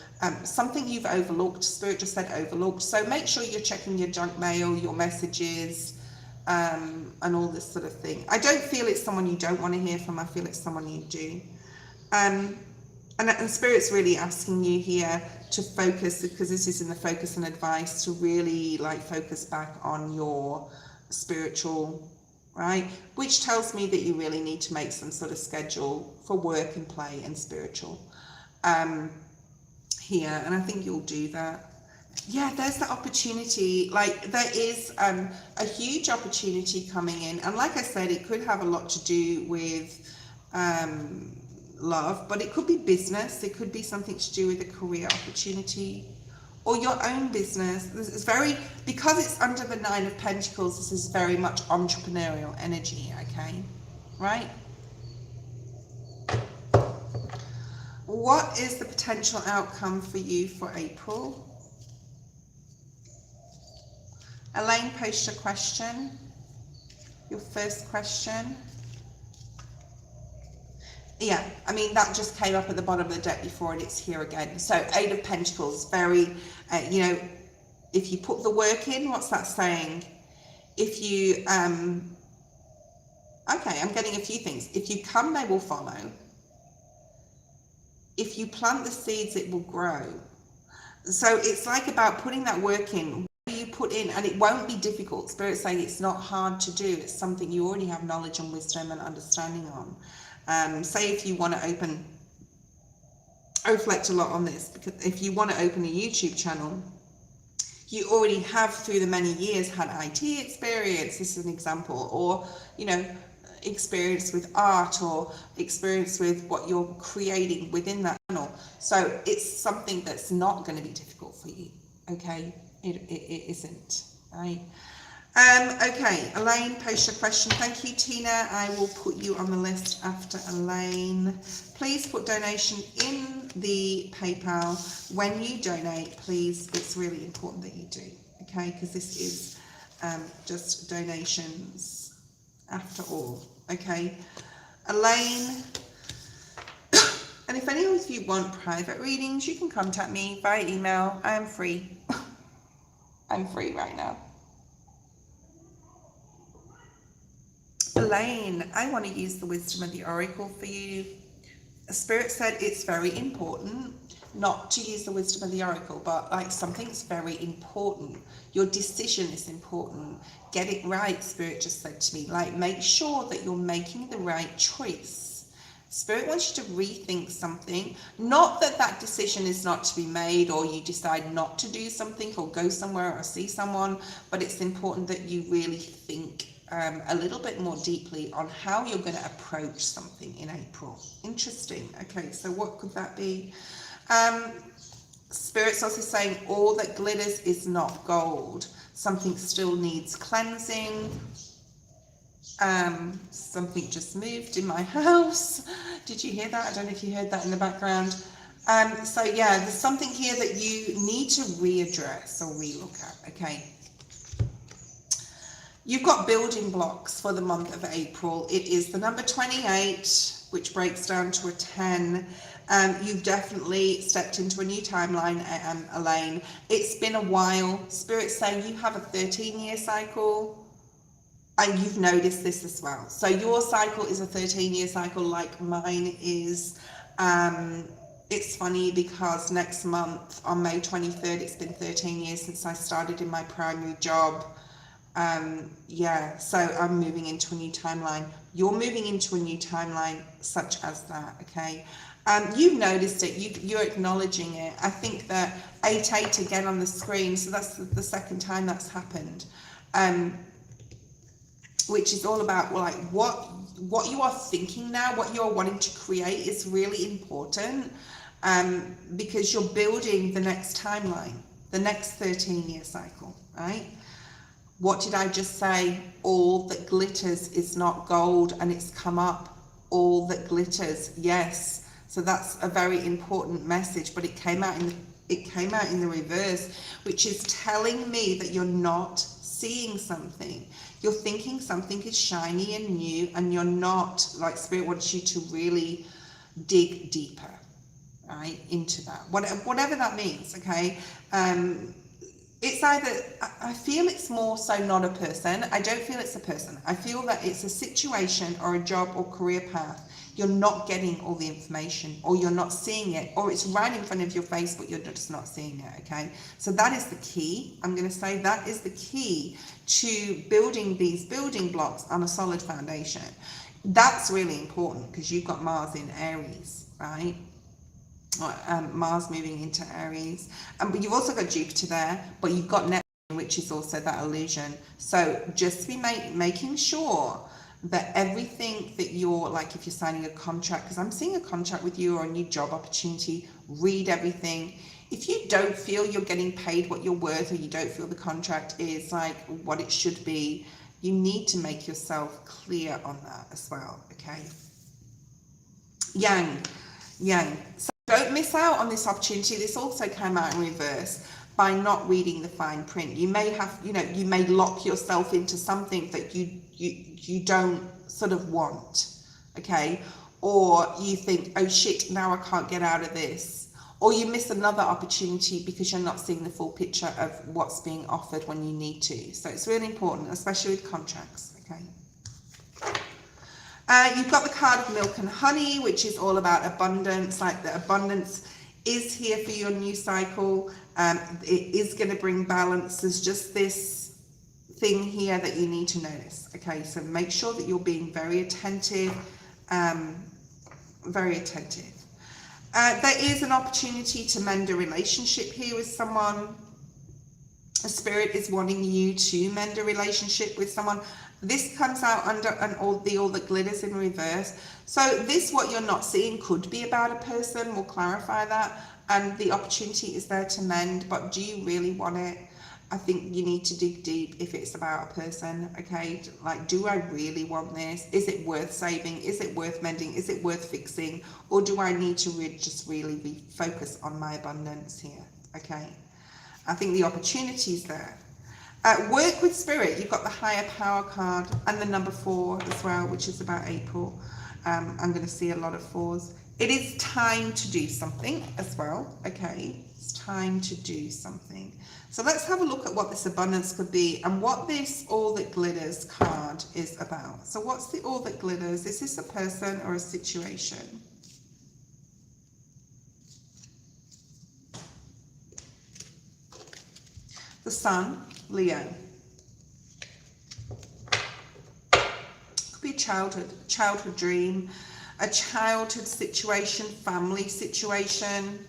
something you've overlooked. Spirit just said overlooked. So make sure you're checking your junk mail, your messages, and all this sort of thing. I don't feel it's someone you don't want to hear from. I feel it's someone you do. And Spirit's really asking you here to focus, because this is in the focus and advice, to really like focus back on your spiritual, right? Which tells me that you really need to make some sort of schedule for work and play and spiritual here, and I think you'll do that. Yeah, there's the opportunity. Like there is a huge opportunity coming in, and like I said, it could have a lot to do with love, but it could be business. It could be something to do with a career opportunity or your own business. This is very, because it's under the 9 of Pentacles, this is very much entrepreneurial energy, okay? Right? What is the potential outcome for you for April? Elaine, post your question. Your first question. Yeah, I mean, that just came up at the bottom of the deck before and it's here again. So 8 of Pentacles, very, you know, if you put the work in, what's that saying? If you, okay, I'm getting a few things. If you come, they will follow. If you plant the seeds, it will grow. So it's like about putting that work in. What you put in, and it won't be difficult. Spirit's saying it's not hard to do. It's something you already have knowledge and wisdom and understanding on. Say if you want to open, I reflect a lot on this, because if you want to open a YouTube channel, you already have through the many years had IT experience. This is an example. Or, you know, experience with art or experience with what you're creating within that channel. So it's something that's not going to be difficult for you. Okay, it isn't, right? Okay, Elaine, post your question. Thank you, Tina. I will put you on the list after Elaine. Please put donation in the PayPal. When you donate, please, it's really important that you do, okay? Because this is just donations after all, okay? Elaine, and if any of you want private readings, you can contact me via email. I am free. I'm free right now. Elaine, I want to use the wisdom of the oracle for you. Spirit said it's very important not to use the wisdom of the oracle, but like something's very important. Your decision is important. Get it right, Spirit just said to me. Like, make sure that you're making the right choice. Spirit wants you to rethink something. Not that that decision is not to be made, or you decide not to do something or go somewhere or see someone, but it's important that you really think a little bit more deeply on how you're going to approach something in April. Interesting. Okay, so what could that be? Spirit's also saying all that glitters is not gold. Something still needs cleansing. Something just moved in my house. Did you hear that? I don't know if you heard that in the background. So yeah, there's something here that you need to readdress or relook at. Okay. You've got building blocks for the month of April. It is the number 28, which breaks down to a 10. You've definitely stepped into a new timeline, Elaine. It's been a while. Spirit's saying you have a 13-year cycle, and you've noticed this as well. So your cycle is a 13-year cycle like mine is. It's funny because next month, on May 23rd, it's been 13 years since I started in my primary job. Yeah, so I'm moving into a new timeline. You're moving into a new timeline such as that, okay? You've noticed it, you're acknowledging it. I think that 8-8 again on the screen, so that's the second time that's happened, which is all about like what you are thinking now, what you're wanting to create is really important, because you're building the next timeline, the next 13-year cycle, right? What did I just say? All that glitters is not gold, and it's come up. All that glitters, yes. So that's a very important message, but it came out in the reverse, which is telling me that you're not seeing something. You're thinking something is shiny and new, and you're not, like Spirit wants you to really dig deeper, right, into that. Whatever that means, okay? It's either, I feel it's more so not a person. I don't feel it's a person. I feel that it's a situation or a job or career path. You're not getting all the information, or you're not seeing it, or it's right in front of your face, but you're just not seeing it, okay? So that is the key. I'm going to say that is the key to building these building blocks on a solid foundation. That's really important because you've got Mars in Aries, right? Mars moving into Aries, but you've also got Jupiter there, but you've got Neptune, which is also that illusion. So just be making sure that everything that you're, like if you're signing a contract, because I'm seeing a contract with you or a new job opportunity, read everything. If you don't feel you're getting paid what you're worth, or you don't feel the contract is like what it should be, you need to make yourself clear on that as well, okay? Yang. So don't miss out on this opportunity. This also came out in reverse by not reading the fine print. You may have, you may lock yourself into something that you don't sort of want, okay? Or you think, oh shit, now I can't get out of this. Or you miss another opportunity because you're not seeing the full picture of what's being offered when you need to. So it's really important, especially with contracts, okay? You've got the card of milk and honey, which is all about abundance. Like the abundance is here for your new cycle. It is going to bring balance. There's just this thing here that you need to notice. Okay, so make sure that you're being very attentive. Very attentive. There is an opportunity to mend a relationship here with someone. Spirit is wanting you to mend a relationship with someone. This comes out under all that glitters in reverse. So this, what you're not seeing, could be about a person. We'll clarify that. And the opportunity is there to mend, but do you really want it? I think you need to dig deep if it's about a person, okay? Like, do I really want this? Is it worth saving? Is it worth mending? Is it worth fixing? Or do I need to just really be focused on my abundance here, okay? I think the opportunity is there. Work with spirit, you've got the higher power card and the number 4 as well, which is about April. I'm going to see a lot of 4s. It is time to do something as well, okay? It's time to do something. So let's have a look at what this abundance could be and what this all that glitters card is about. So what's the all that glitters? Is this a person or a situation? The Sun, Leo. Could be a childhood dream, a childhood situation, family situation.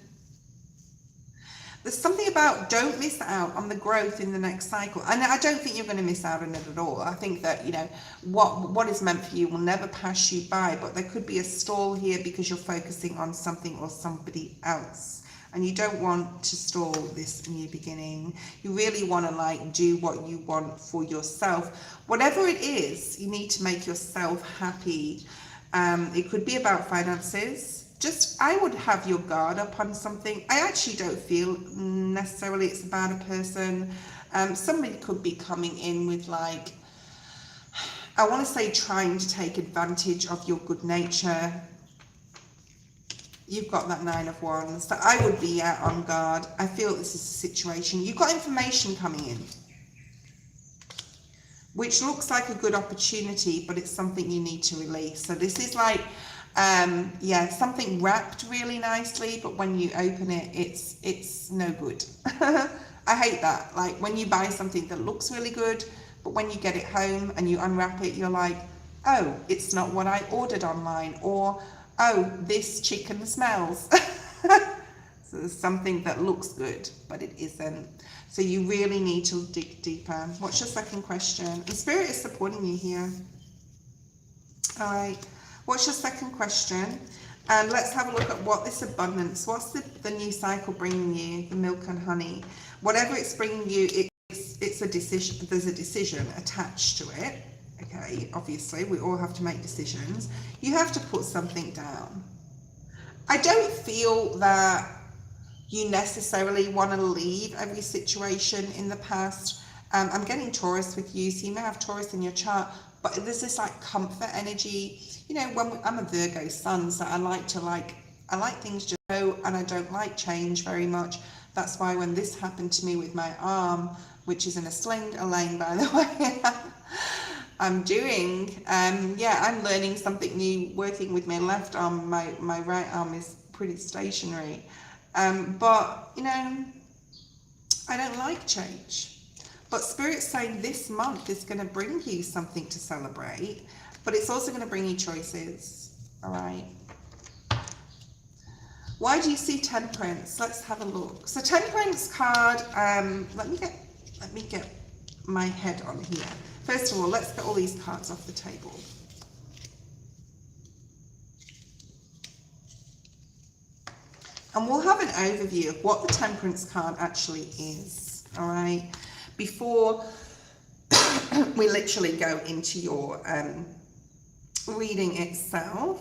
There's something about don't miss out on the growth in the next cycle. And I don't think you're going to miss out on it at all. I think that, you know, what is meant for you will never pass you by, but there could be a stall here because you're focusing on something or somebody else. And you don't want to stall this new beginning. You really want to like do what you want for yourself. Whatever it is, you need to make yourself happy. It could be about finances. Just, I would have your guard up on something. I actually don't feel necessarily it's about a person. Somebody could be coming in with like, I want to say trying to take advantage of your good nature. You've got that 9 of Wands. So I would be out on guard. I feel this is a situation. You've got information coming in, which looks like a good opportunity, but it's something you need to release. So this is like, yeah, something wrapped really nicely, but when you open it, it's no good. I hate that. Like when you buy something that looks really good, but when you get it home and you unwrap it, you're like, oh, it's not what I ordered online, or oh, this chicken smells. So there's something that looks good, but it isn't. So you really need to dig deeper. What's your second question? And Spirit is supporting you here. All right. What's your second question? And let's have a look at what this abundance, what's the new cycle bringing you, the milk and honey. Whatever it's bringing you, it's a decision. There's a decision attached to it. Okay, obviously, we all have to make decisions. You have to put something down. I don't feel that you necessarily want to leave every situation in the past. I'm getting Taurus with you, so you may have Taurus in your chart, but there's this like comfort energy. You know, when I'm a Virgo sun, so I like things just go, and I don't like change very much. That's why when this happened to me with my arm, which is in a sling, Elaine, by the way, I'm doing, yeah, I'm learning something new, working with my left arm. My right arm is pretty stationary. But, you know, I don't like change. But Spirit's saying this month is going to bring you something to celebrate, but it's also going to bring you choices, all right? Why do you see Temperance? Let's have a look. So Temperance card, let me get my head on here. First of all, let's get all these cards off the table. And we'll have an overview of what the Temperance card actually is, all right? Before we literally go into your reading itself.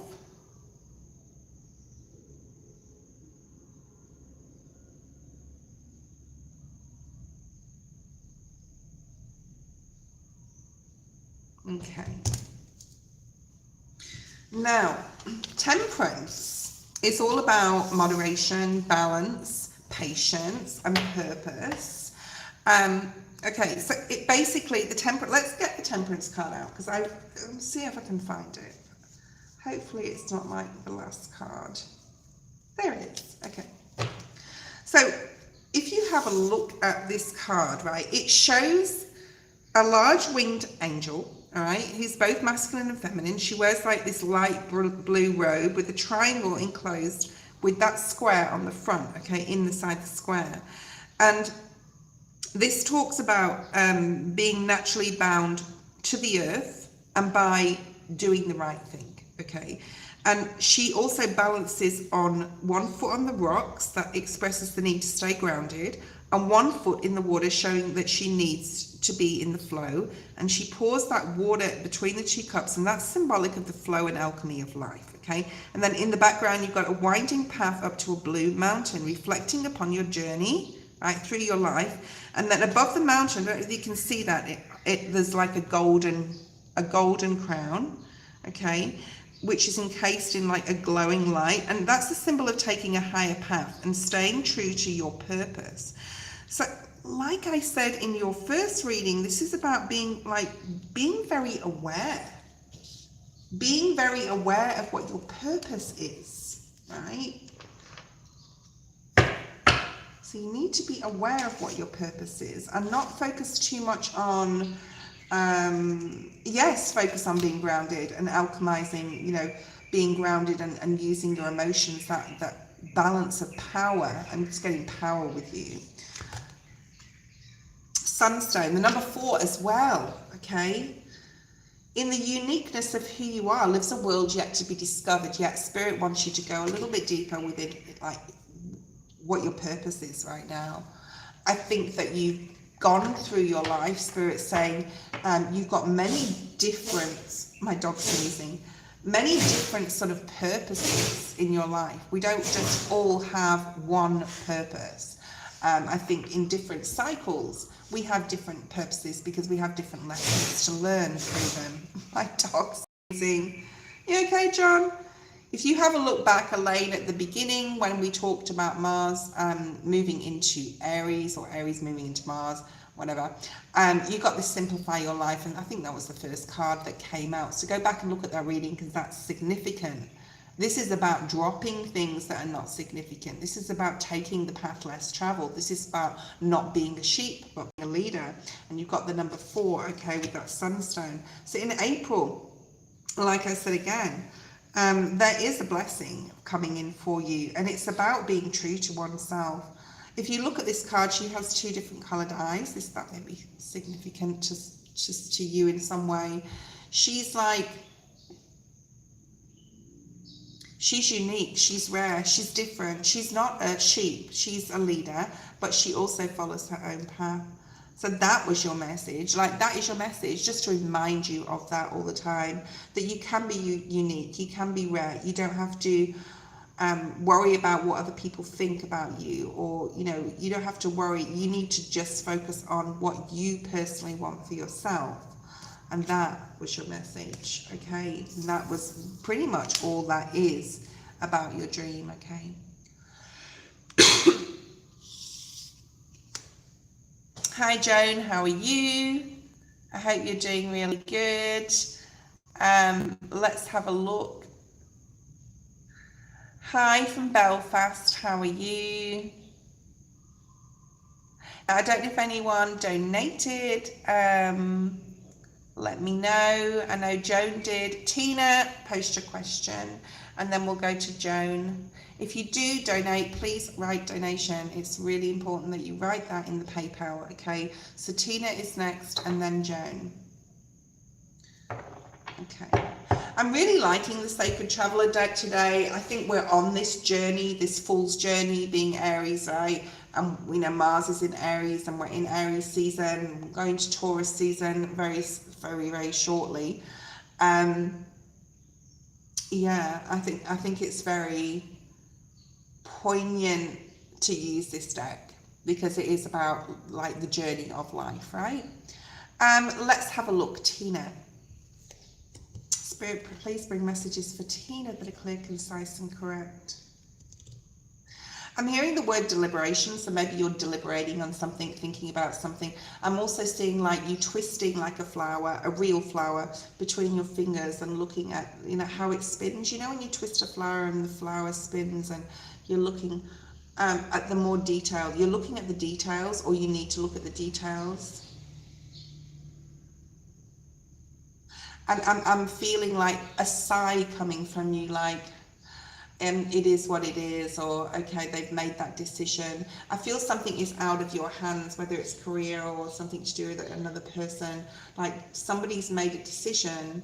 Okay. Now, Temperance is all about moderation, balance, patience, and purpose. Okay, so it basically, let's get the Temperance card out, because I'll see if I can find it. Hopefully it's not like the last card. There it is. Okay. So if you have a look at this card, right, it shows a large winged angel, all right, who's both masculine and feminine. She wears like this light blue robe with a triangle enclosed with that square on the front, okay, in the side of the square. And This talks about being naturally bound to the earth and by doing the right thing, okay? And she also balances on one foot on the rocks, that expresses the need to stay grounded, and one foot in the water, showing that she needs to be in the flow. And she pours that water between the two cups, and that's symbolic of the flow and alchemy of life, okay? And then in the background, you've got a winding path up to a blue mountain, reflecting upon your journey, right, through your life. And then above the mountain, I don't know if you can see that, there's like a golden crown, okay, which is encased in like a glowing light. And that's a symbol of taking a higher path and staying true to your purpose. So like I said in your first reading, this is about being very aware of what your purpose is, right? So you need to be aware of what your purpose is and not focus too much on, yes, focus on being grounded and alchemizing, you know, being grounded and using your emotions, that balance of power, and it's getting power with you. Sunstone, the number 4 as well, okay? In the uniqueness of who you are lives a world yet to be discovered, yet Spirit wants you to go a little bit deeper within, like, what your purpose is right now. I think that you've gone through your life, Spirit saying, you've got many different, my dog's sneezing, many different sort of purposes in your life. We don't just all have one purpose. I think in different cycles, we have different purposes because we have different lessons to learn through them. My dog's sneezing. You okay, John? If you have a look back, Elaine, at the beginning when we talked about Mars moving into Aries, or Aries moving into Mars, whatever, you got this Simplify Your Life, and I think that was the first card that came out. So go back and look at that reading because that's significant. This is about dropping things that are not significant. This is about taking the path less traveled. This is about not being a sheep, but being a leader. And you've got the number 4, okay, with that sunstone. So in April, like I said again, there is a blessing coming in for you, and it's about being true to oneself. If you look at this card, she has 2 different colored eyes. That may be significant just to you in some way. She's unique, she's rare, she's different. She's not a sheep, she's a leader, but she also follows her own path. So that was your message. Like, that is your message, just to remind you of that all the time, that you can be unique, you can be rare. You don't have to worry about what other people think about you, or, you know, you don't have to worry. You need to just focus on what you personally want for yourself. And that was your message, okay? And that was pretty much all that is about your dream, okay? Hi, Joan, how are you? I hope you're doing really good. Let's have a look. Hi from Belfast, how are you? I don't know if anyone donated. Let me know. I know Joan did. Tina, post your question, and then we'll go to Joan. If you do donate, please write donation. It's really important that you write that in the PayPal, okay? So Tina is next, and then Joan. Okay. I'm really liking the Sacred Traveler deck today. I think we're on this journey, this Fool's journey, being Aries, right? And we know Mars is in Aries, and we're in Aries season. We're going to Taurus season very, very shortly. Yeah, I think it's very poignant to use this deck because it is about, like, the journey of life, right? Let's have a look. Tina. Spirit, please bring messages for Tina that are clear, concise, and correct. I'm hearing the word deliberation, so maybe you're deliberating on something, thinking about something. I'm also seeing, like, you twisting like a flower, a real flower, between your fingers and looking at, you know, how it spins. You know, when you twist a flower and the flower spins, and you're looking at the more detail. You're looking at the details, or you need to look at the details. And I'm feeling like a sigh coming from you, like, it is what it is, or okay, they've made that decision. I feel something is out of your hands, whether it's career or something to do with another person. Like somebody's made a decision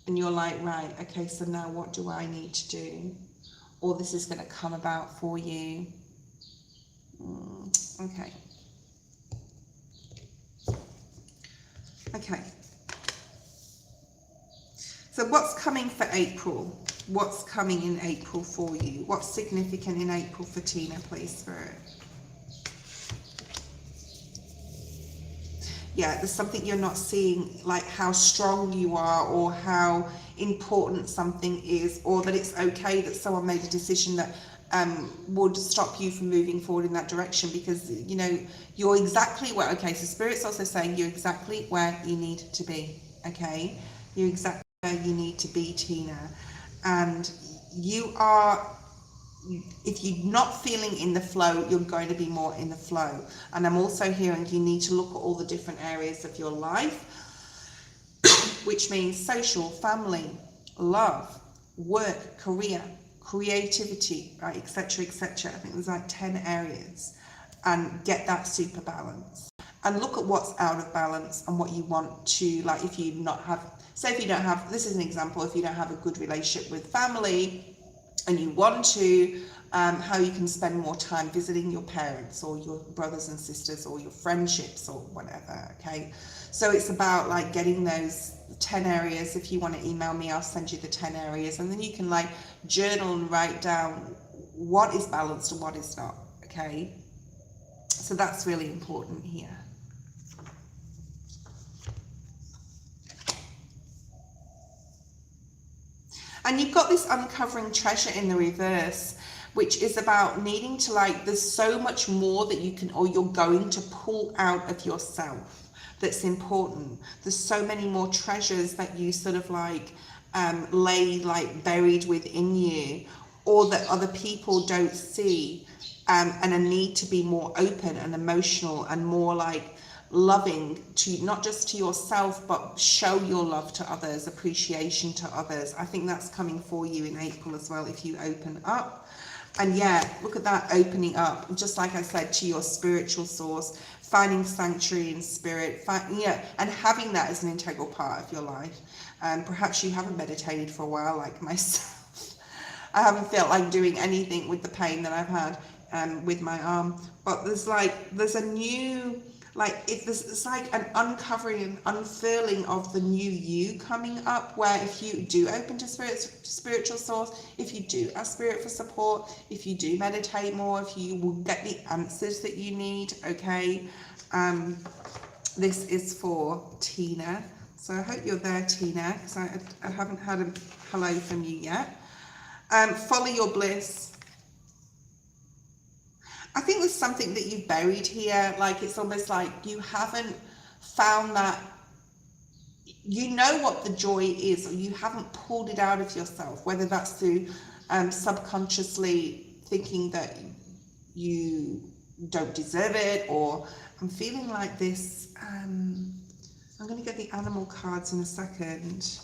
and you're like, right, okay, so now what do I need to do? Or this is going to come about for you. Okay. Okay. So what's coming for April? What's coming in April for you? What's significant in April for Tina, please, Spirit? Yeah, there's something you're not seeing, like how strong you are or how important something is, or that it's okay that someone made a decision that would stop you from moving forward in that direction, because, you know, you're exactly where, okay, so Spirit's also saying you're exactly where you need to be, okay? You're exactly where you need to be, Tina. And you are, if you're not feeling in the flow, you're going to be more in the flow. And I'm also hearing you need to look at all the different areas of your life, which means social, family, love, work, career, creativity, right, etc., etc. I think there's like 10 areas, and get that super balance. And look at what's out of balance and what you want to, like, if you not have, say if you don't have, this is an example, if you don't have a good relationship with family and you want to, how you can spend more time visiting your parents or your brothers and sisters or your friendships or whatever, okay? So it's about like getting those 10 areas. If you want to email me, I'll send you the 10 areas, and then you can like journal and write down what is balanced and what is not, okay? So that's really important here. And you've got this uncovering treasure in the reverse, which is about needing to, like, there's so much more that you can, or you're going to pull out of yourself that's important. There's so many more treasures that you sort of like lay like buried within you, or that other people don't see, and a need to be more open and emotional and more like loving to, not just to yourself, but show your love to others, appreciation to others. I think that's coming for you in April as well, if you open up. And yeah, look at that, opening up, just like I said, to your spiritual source, finding sanctuary in spirit, and having that as an integral part of your life. And perhaps you haven't meditated for a while, like myself. I haven't felt like doing anything with the pain that I've had with my arm, but there's a new, like, it's like an uncovering and unfurling of the new you coming up, where if you do open to spiritual source, if you do ask spirit for support, if you do meditate more, if you will get the answers that you need, okay? This is for Tina. So I hope you're there, Tina, because I haven't had a hello from you yet. Follow your bliss. I think there's something that you've buried here, like it's almost like you haven't found that, you know what the joy is, or you haven't pulled it out of yourself, whether that's through subconsciously thinking that you don't deserve it, or I'm feeling like this, I'm going to get the animal cards in a second,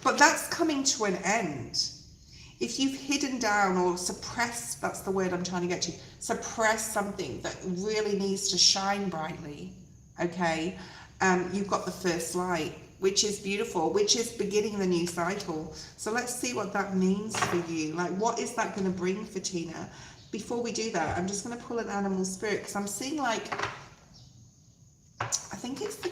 but that's coming to an end. If you've hidden down or suppressed, that's the word I'm trying to get to, suppress something that really needs to shine brightly, okay? You've got the first light, which is beautiful, which is beginning the new cycle. So let's see what that means for you. Like, what is that going to bring for Tina? Before we do that, I'm just going to pull an animal spirit, because I'm seeing like, I think it's the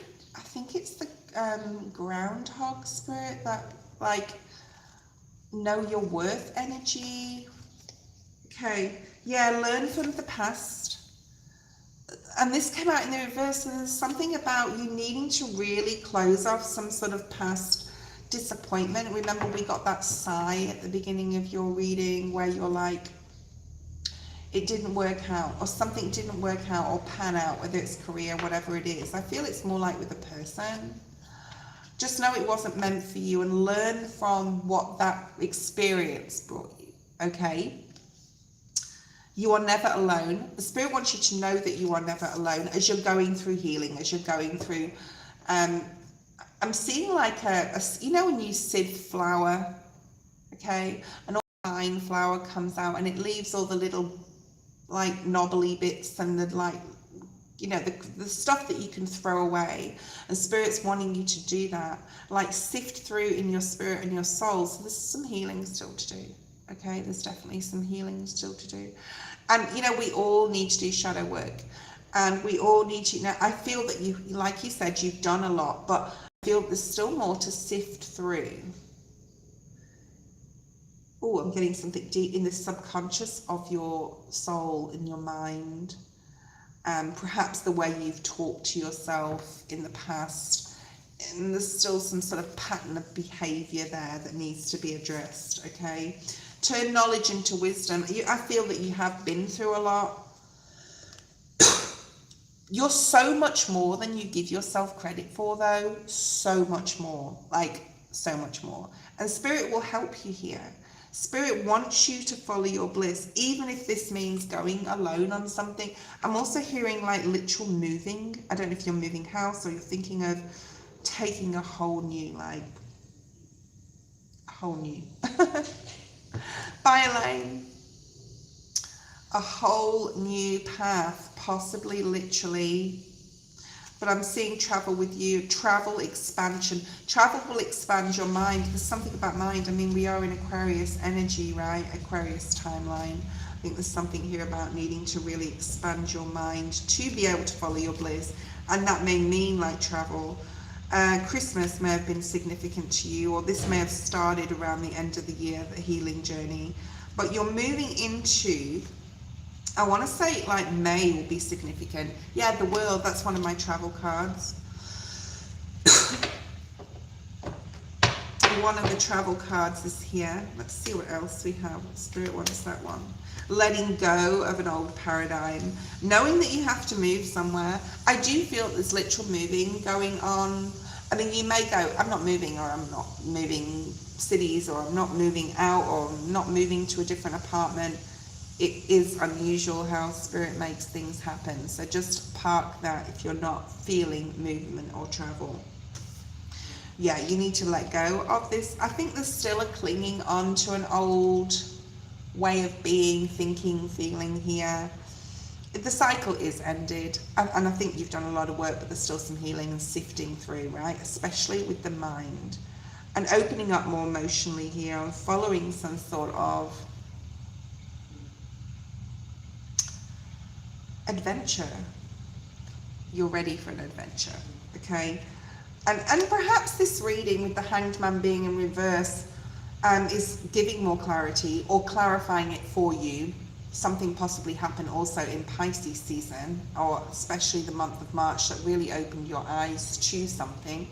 groundhog spirit, that like, know your worth energy. Okay, yeah, learn from the past. And this came out in the reverse, so there's something about you needing to really close off some sort of past disappointment. Remember, we got that sigh at the beginning of your reading where you're like, it didn't work out, or something didn't work out or pan out, whether it's career, whatever it is. I feel it's more like with a person. Just know it wasn't meant for you, and learn from what that experience brought you, okay? You are never alone. The Spirit wants you to know that you are never alone as you're going through healing, as you're going through, I'm seeing like you know when you sieve flour, okay? And all the vine flower comes out and it leaves all the little like knobbly bits and the like, you know, the stuff that you can throw away. And Spirit's wanting you to do that, like sift through in your spirit and your soul. So there's some healing still to do, okay? There's definitely some healing still to do. And, you know, we all need to do shadow work. And we all need to, now I feel that you, like you said, you've done a lot, but I feel there's still more to sift through. Oh, I'm getting something deep in the subconscious of your soul, in your mind. Perhaps the way you've talked to yourself in the past. And there's still some sort of pattern of behavior there that needs to be addressed, okay? Turn knowledge into wisdom. I feel that you have been through a lot. You're so much more than you give yourself credit for, though. So much more, like so much more. And Spirit will help you here. Spirit wants you to follow your bliss, even if this means going alone on something. I'm also hearing like literal moving. I don't know if you're moving house or you're thinking of taking a whole new, like, a whole new. Bye, Elaine. A whole new path, possibly literally. But I'm seeing travel with you, travel, expansion. Travel will expand your mind. There's something about mind. I mean, we are in Aquarius energy, right? Aquarius timeline. I think there's something here about needing to really expand your mind to be able to follow your bliss. And that may mean like travel. Christmas may have been significant to you, or this may have started around the end of the year, the healing journey. But you're moving into, I want to say like May will be significant. Yeah, the World, that's one of my travel cards. One of the travel cards is here. Let's see what else we have. Spirit wants that one. Letting go of an old paradigm. Knowing that you have to move somewhere. I do feel there's literal moving going on. I mean, you may go, I'm not moving, or I'm not moving cities, or I'm not moving out, or I'm not moving to a different apartment. It is unusual how Spirit makes things happen. So just park that if you're not feeling movement or travel. Yeah, you need to let go of this. I think there's still a clinging on to an old way of being, thinking, feeling here. The cycle is ended. And I think you've done a lot of work, but there's still some healing and sifting through, right? Especially with the mind. And opening up more emotionally here and following some sort of adventure. You're ready for an adventure, okay? And perhaps this reading with the Hanged Man being in reverse is giving more clarity or clarifying it for you. Something possibly happened also in Pisces season, or especially the month of March, that really opened your eyes to something.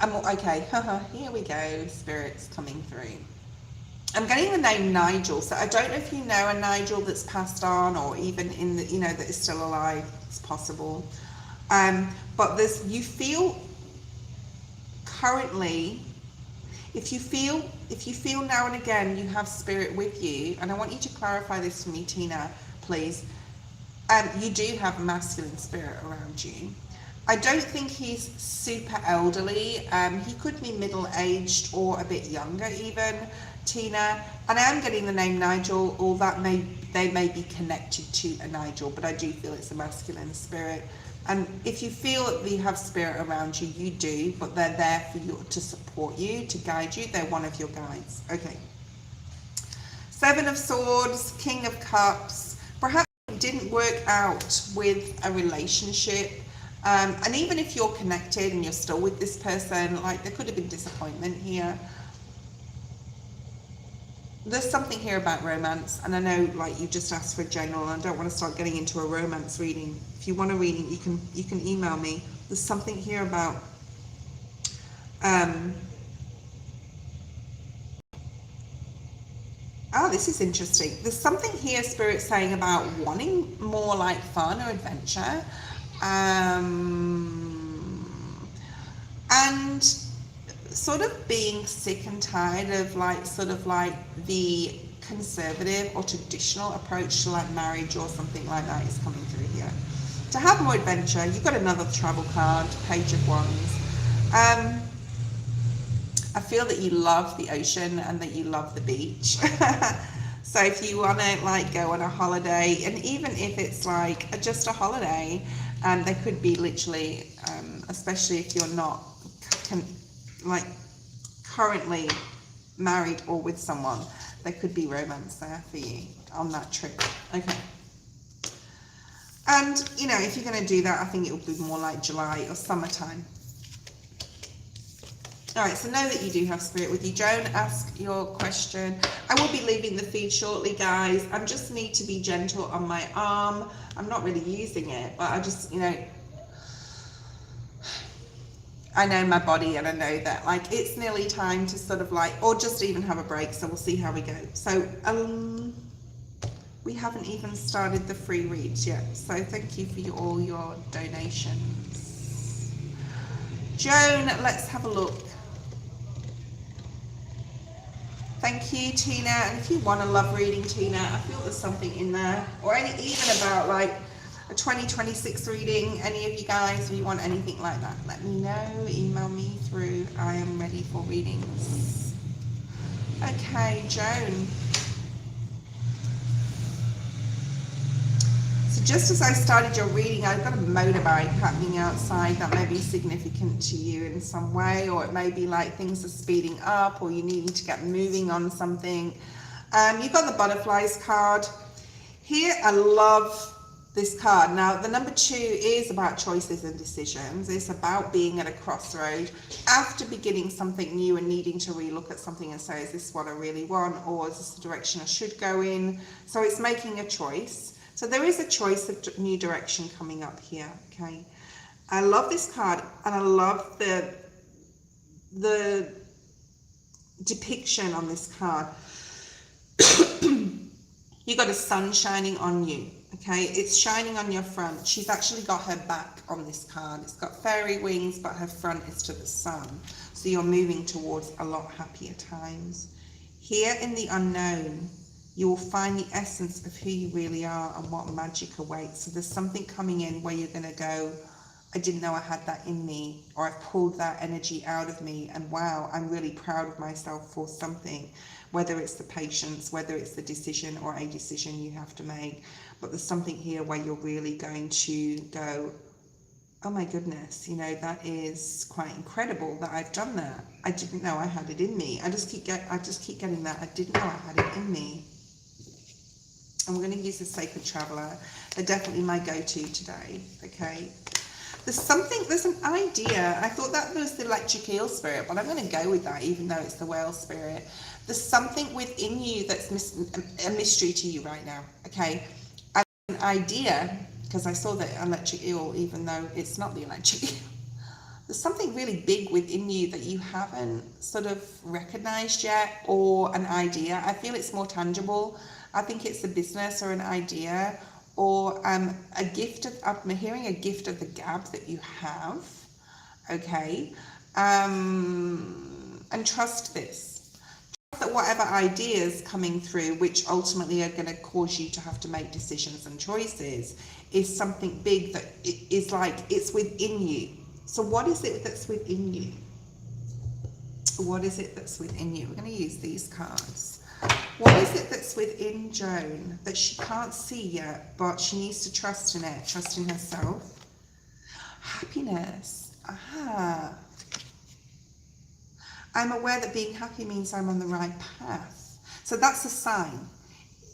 Okay, here we go, Spirit's coming through. I'm getting the name Nigel, so I don't know if you know a Nigel that's passed on, or even in the, you know, that is still alive. It's possible. But there's, you feel currently, if you feel now and again you have Spirit with you, and I want you to clarify this for me, Tina, please. You do have a masculine spirit around you. I don't think he's super elderly. He could be middle-aged or a bit younger even, Tina. And I am getting the name Nigel, or they may be connected to a Nigel, but I do feel it's a masculine spirit. And if you feel that you have Spirit around you, you do, but they're there for you to support you, to guide you. They're one of your guides. Okay. Seven of Swords, King of Cups. Perhaps it didn't work out with a relationship. And even if you're connected and you're still with this person, like there could have been disappointment here. There's something here about romance, and I know like you just asked for a general, and I don't want to start getting into a romance reading. If you want a reading, you can email me. There's something here about oh, this is interesting. There's something here, Spirit, saying about wanting more like fun or adventure, and sort of being sick and tired of like sort of like the conservative or traditional approach to like marriage or something like that is coming through here. To have more adventure, you've got another travel card, Page of Wands. I feel that you love the ocean and that you love the beach. So if you want to like go on a holiday, and even if it's like just a holiday, they could be literally, especially if you're not like currently married or with someone, there could be romance there for you on that trip. Okay. And, you know, if you're going to do that, I think it will be more like July or summertime. All right, so know that you do have spirit with you. Joan, ask your question. I will be leaving the feed shortly, guys. I just need to be gentle on my arm. I'm not really using it, but I just, you know, I know my body, and I know that like it's nearly time to sort of like, or just even have a break. So we'll see how we go. So we haven't even started the free reads yet. So thank you for all your donations. Joan, let's have a look. Thank you, Tina. And if you want a love reading, Tina, I feel there's something in there, or even about like a 2026 reading. Any of you guys, if you want anything like that, let me know. Email me through. I am ready for readings. Okay, Joan. So just as I started your reading, I've got a motorbike happening outside that may be significant to you in some way, or it may be like things are speeding up, or you needing to get moving on something. You've got the butterflies card. Here, I love this card. Now, the number 2 is about choices and decisions. It's about being at a crossroad after beginning something new and needing to relook at something and say, is this what I really want, or is this the direction I should go in? So it's making a choice. So there is a choice of new direction coming up here, okay? I love this card, and I love the depiction on this card. You got a sun shining on you, okay? It's shining on your front. She's actually got her back on this card. It's got fairy wings, but her front is to the sun. So you're moving towards a lot happier times. Here in the unknown, you will find the essence of who you really are and what magic awaits. So there's something coming in where you're going to go, I didn't know I had that in me, or I've pulled that energy out of me, and wow, I'm really proud of myself for something, whether it's the patience, whether it's the decision or a decision you have to make. But there's something here where you're really going to go, oh my goodness, you know, that is quite incredible that I've done that. I didn't know I had it in me. I just keep getting that. I didn't know I had it in me. I'm going to use the Sacred Traveler. They're definitely my go-to today, okay? There's an idea. I thought that was the electric eel spirit, but I'm going to go with that, even though it's the whale spirit. There's something within you that's a mystery to you right now, okay? An idea, because I saw the electric eel, even though it's not the electric eel. There's something really big within you that you haven't sort of recognized yet, or an idea. I feel it's more tangible. I think it's a business or an idea, or a gift of, I'm hearing a gift of the gab that you have, okay? And trust this. Trust that whatever ideas coming through, which ultimately are going to cause you to have to make decisions and choices, is something big that is like, it's within you. So what is it that's within you? What is it that's within you? We're going to use these cards. What is it that's within Joan that she can't see yet, but she needs to trust in it, trust in herself? Happiness. Ah. I'm aware that being happy means I'm on the right path. So that's a sign.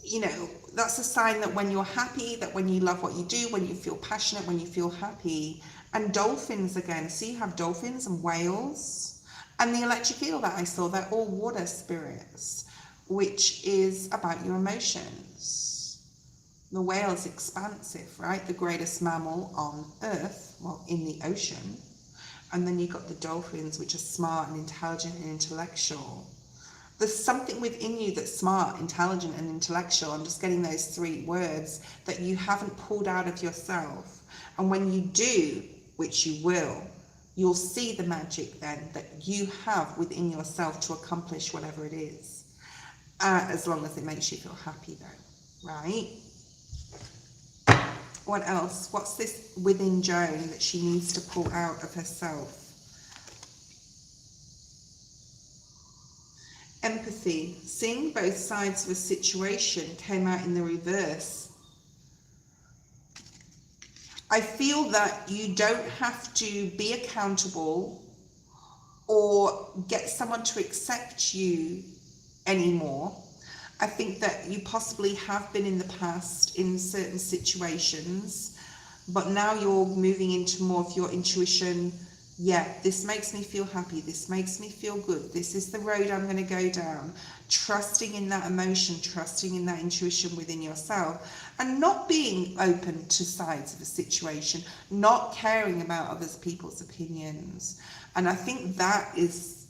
You know, that's a sign that when you're happy, that when you love what you do, when you feel passionate, when you feel happy. And dolphins again. So you have dolphins and whales. And the electric eel that I saw, they're all water spirits, which is about your emotions. The whale is expansive, right? The greatest mammal on Earth, well, in the ocean. And then you've got the dolphins, which are smart and intelligent and intellectual. There's something within you that's smart, intelligent, and intellectual. I'm just getting those 3 words that you haven't pulled out of yourself. And when you do, which you will, you'll see the magic then that you have within yourself to accomplish whatever it is. As long as it makes you feel happy though, right? What else? What's this within Joan that she needs to pull out of herself? Empathy. Seeing both sides of a situation came out in the reverse. I feel that you don't have to be accountable or get someone to accept you anymore. I think that you possibly have been in the past in certain situations, but now you're moving into more of your intuition. Yeah, this makes me feel happy. This makes me feel good. This is the road I'm going to go down. Trusting in that emotion, trusting in that intuition within yourself, and not being open to sides of a situation, not caring about other people's opinions. And I think that is,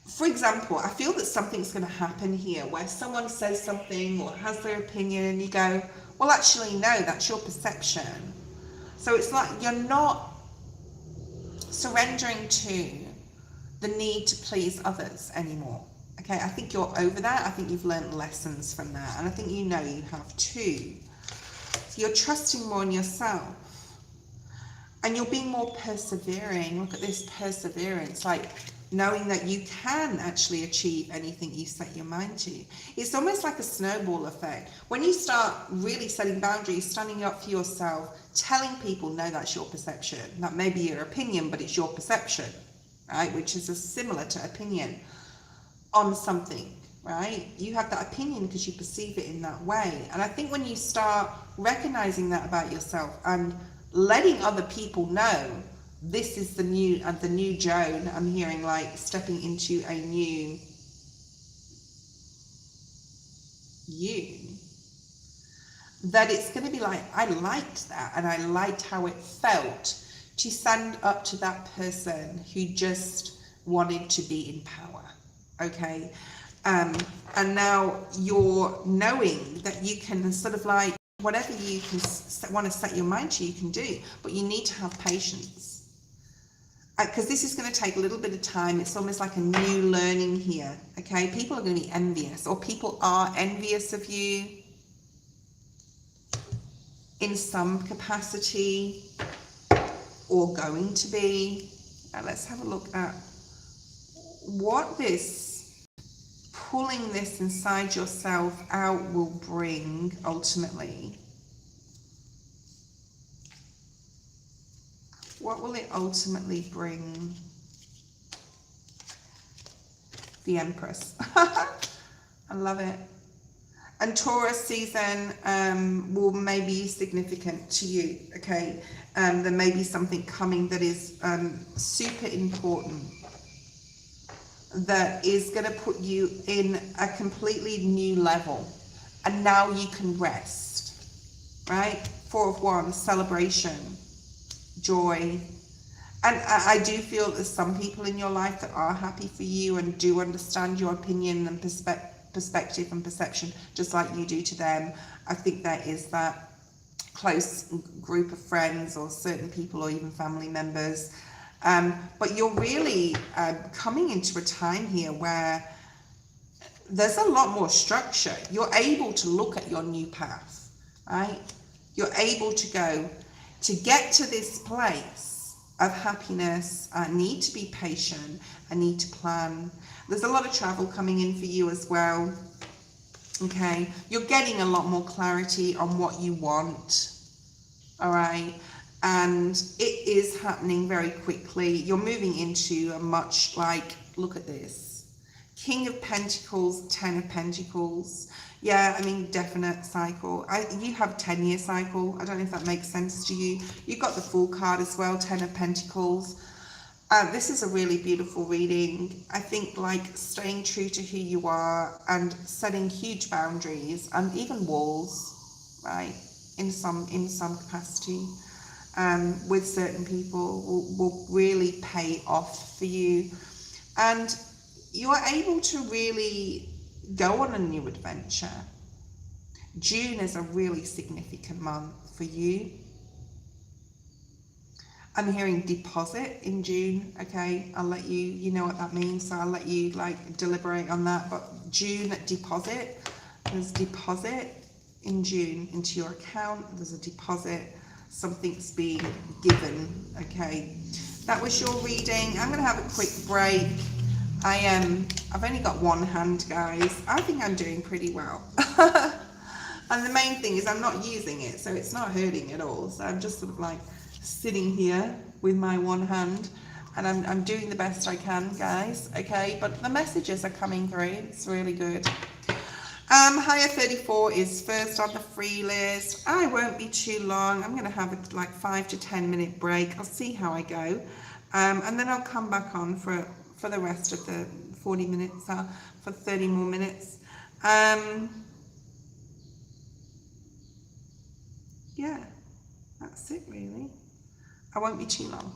for example, I feel that something's going to happen here where someone says something or has their opinion and you go, well, actually, no, that's your perception. So it's like you're not surrendering to the need to please others anymore. Okay, I think you're over that. I think you've learned lessons from that. And I think you know you have too. So you're trusting more in yourself. And you're being more persevering. Look at this perseverance, like knowing that you can actually achieve anything you set your mind to. It's almost like a snowball effect. When you start really setting boundaries, standing up for yourself, telling people, no, that's your perception. That may be your opinion, but it's your perception, right? Which is similar to opinion on something, right? You have that opinion because you perceive it in that way. And I think when you start recognizing that about yourself and letting other people know, this is the new Joan, I'm hearing, like stepping into a new you, that it's going to be like, I liked that, and I liked how it felt to stand up to that person who just wanted to be in power. Okay, and now you're knowing that you can sort of like, whatever you can want to set your mind to, you can do, but you need to have patience. Because this is going to take a little bit of time. It's almost like a new learning here. Okay, people are going to be envious, or people are envious of you in some capacity, or going to be. Let's have a look at what this pulling this inside yourself out will bring ultimately. What will it ultimately bring? The Empress. I love it. And Taurus season will maybe be significant to you, okay? There may be something coming that is super important, that is going to put you in a completely new level. And now you can rest, right? Four of Wands, celebration, joy. And I do feel there's some people in your life that are happy for you and do understand your opinion and perspective and perception just like you do to them. I think there is that close group of friends or certain people or even family members. But you're really coming into a time here where there's a lot more structure. You're able to look at your new path, right? You're able to go, to get to this place of happiness, I need to be patient, I need to plan. There's a lot of travel coming in for you as well, okay? You're getting a lot more clarity on what you want, all right? And it is happening very quickly. You're moving into a much, like, look at this. King of Pentacles, Ten of Pentacles. Yeah, I mean, definite cycle. You have a 10-year cycle. I don't know if that makes sense to you. You've got the Fool card as well, Ten of Pentacles. This is a really beautiful reading. I think, like, staying true to who you are and setting huge boundaries and even walls, right, in some capacity. With certain people will really pay off for you, and you are able to really go on a new adventure. June is a really significant month for you. I'm hearing deposit in June. Okay, I'll let you know what that means, so I'll let you like deliberate on that. But June deposit, there's deposit in June into your account. There's a deposit, something's being given. Okay, that was your reading. I'm going to have a quick break. I've only got one hand, guys. I think I'm doing pretty well. And the main thing is I'm not using it, so it's not hurting at all. So I'm just sort of like sitting here with my one hand, and I'm doing the best I can, guys. Okay, but the messages are coming through. It's really good. Higher 34 is first on the free list. I won't be too long. I'm going to have a like 5 to 10 minute break. I'll see how I go. And then I'll come back on for the rest of the 40 minutes, for 30 more minutes. Yeah, that's it really. I won't be too long.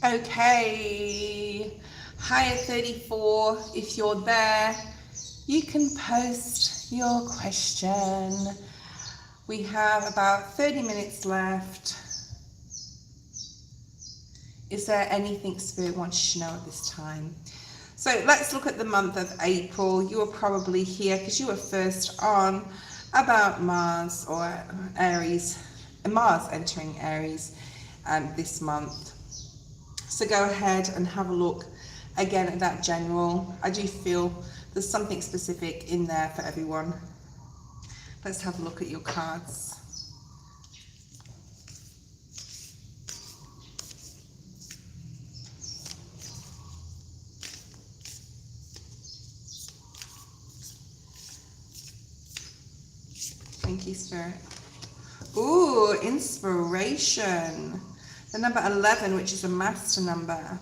Okay, higher 34, if you're there, you can post your question. We have about 30 minutes left. Is there anything Spirit wants you to know at this time? So let's look at the month of April. You were probably here because you were first on about Mars or Aries, Mars entering Aries this month. So go ahead and have a look again at that general. I do feel there's something specific in there for everyone. Let's have a look at your cards. Thank you, Spirit. Ooh, inspiration. The number 11, which is a master number.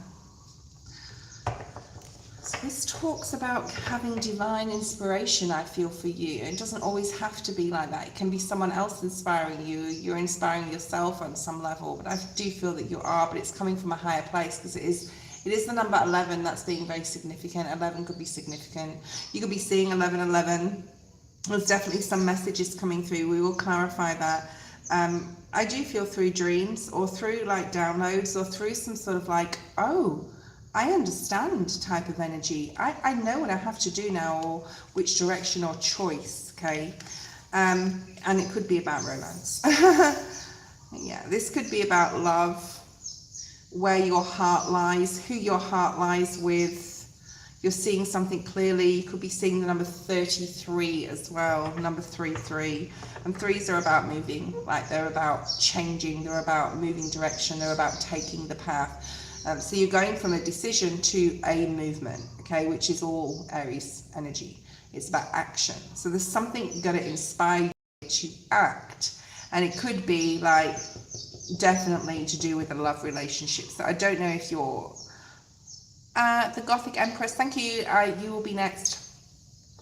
So this talks about having divine inspiration, I feel, for you. It doesn't always have to be like that. It can be someone else inspiring you. You're inspiring yourself on some level, but I do feel that you are, but it's coming from a higher place because it is the number 11 that's being very significant. 11 could be significant. You could be seeing 1111. There's definitely some messages coming through. We will clarify that. I do feel through dreams or through like downloads or through some sort of like, oh, I understand type of energy. I know what I have to do now or which direction or choice, okay? And it could be about romance. Yeah, this could be about love, where your heart lies, who your heart lies with. You're seeing something clearly. You could be seeing the number 33 as well, number 33. And threes are about moving, like they're about changing, they're about moving direction, they're about taking the path. So you're going from a decision to a movement, okay, which is all Aries energy. It's about action. So there's something going to inspire you to act. And it could be like definitely to do with a love relationship. So I don't know if you're the Gothic Empress, thank you. You will be next.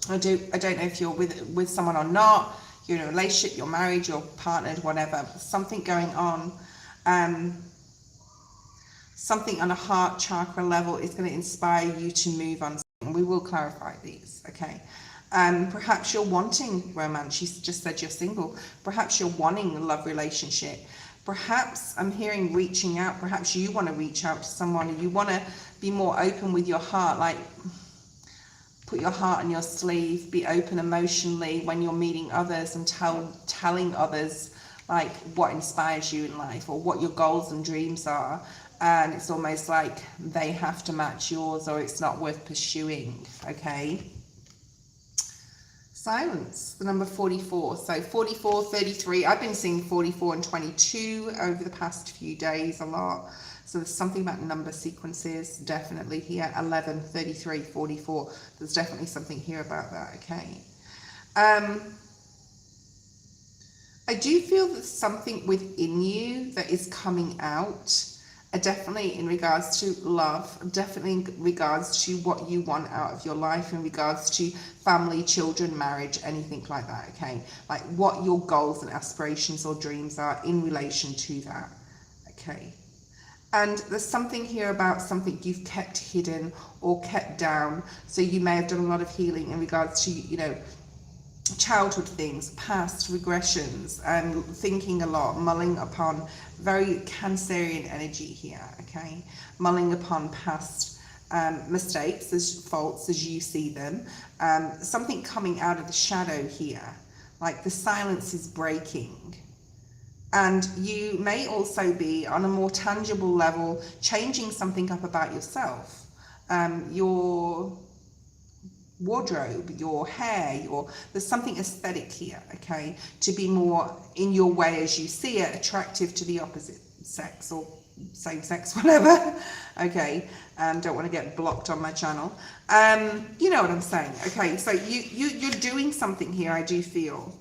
I don't know if you're with someone or not. You're in a relationship, you're married, you're partnered, whatever. Something going on. Something on a heart chakra level is going to inspire you to move on. And we will clarify these, okay? Perhaps you're wanting romance. She just said you're single. Perhaps you're wanting a love relationship. Perhaps I'm hearing reaching out. Perhaps you want to reach out to someone and you want to be more open with your heart, like put your heart on your sleeve, be open emotionally when you're meeting others and telling others like what inspires you in life or what your goals and dreams are. And it's almost like they have to match yours or it's not worth pursuing, okay? Silence, the number 44. So 44, 33, I've been seeing 44 and 22 over the past few days a lot. So there's something about number sequences, definitely here. 11, 33, 44. There's definitely something here about that, okay? I do feel there's something within you that is coming out. Definitely in regards to love, definitely in regards to what you want out of your life, in regards to family, children, marriage, anything like that, okay? Like what your goals and aspirations or dreams are in relation to that, okay? And there's something here about something you've kept hidden or kept down. So you may have done a lot of healing in regards to, you know, childhood things, past regressions, and thinking a lot, mulling upon very Cancerian energy here, okay? Mulling upon past mistakes, as faults as you see them. Something coming out of the shadow here, like the silence is breaking. And you may also be on a more tangible level changing something up about yourself. Your wardrobe, your hair, there's something aesthetic here, okay, to be more in your way as you see it, attractive to the opposite sex or same sex, whatever, okay. Don't want to get blocked on my channel. You know what I'm saying, okay? So you're doing something here. I do feel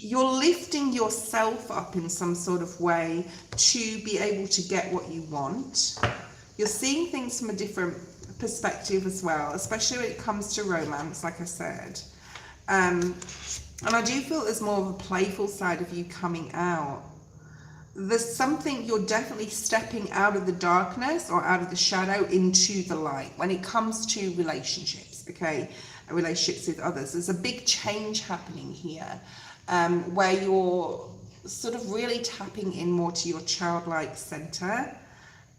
you're lifting yourself up in some sort of way to be able to get what you want. You're seeing things from a different perspective as well, especially when it comes to romance, like I said. And I do feel there's more of a playful side of you coming out. there's something, you're definitely stepping out of the darkness or out of the shadow into the light when it comes to relationships, okay? Relationships with others. There's a big change happening here, where you're sort of really tapping in more to your childlike center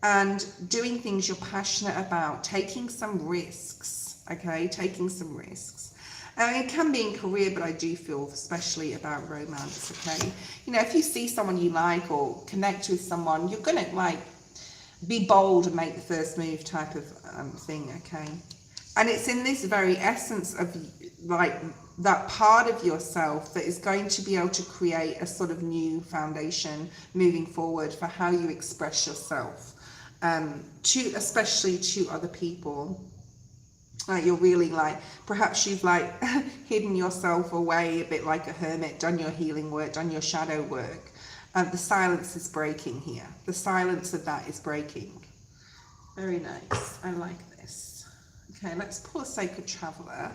and doing things you're passionate about, taking some risks, okay? Taking some risks. It can be in career, but I do feel especially about romance, okay? You know, if you see someone you like or connect with someone, you're going to like be bold and make the first move type of thing, okay? And it's in this very essence of like that part of yourself that is going to be able to create a sort of new foundation moving forward for how you express yourself, especially to other people. Like you're really like, perhaps you've like hidden yourself away a bit like a hermit, done your healing work, done your shadow work. The silence is breaking here. The silence of that is breaking. Very nice. I like this. Okay, let's pull a Sacred Traveler.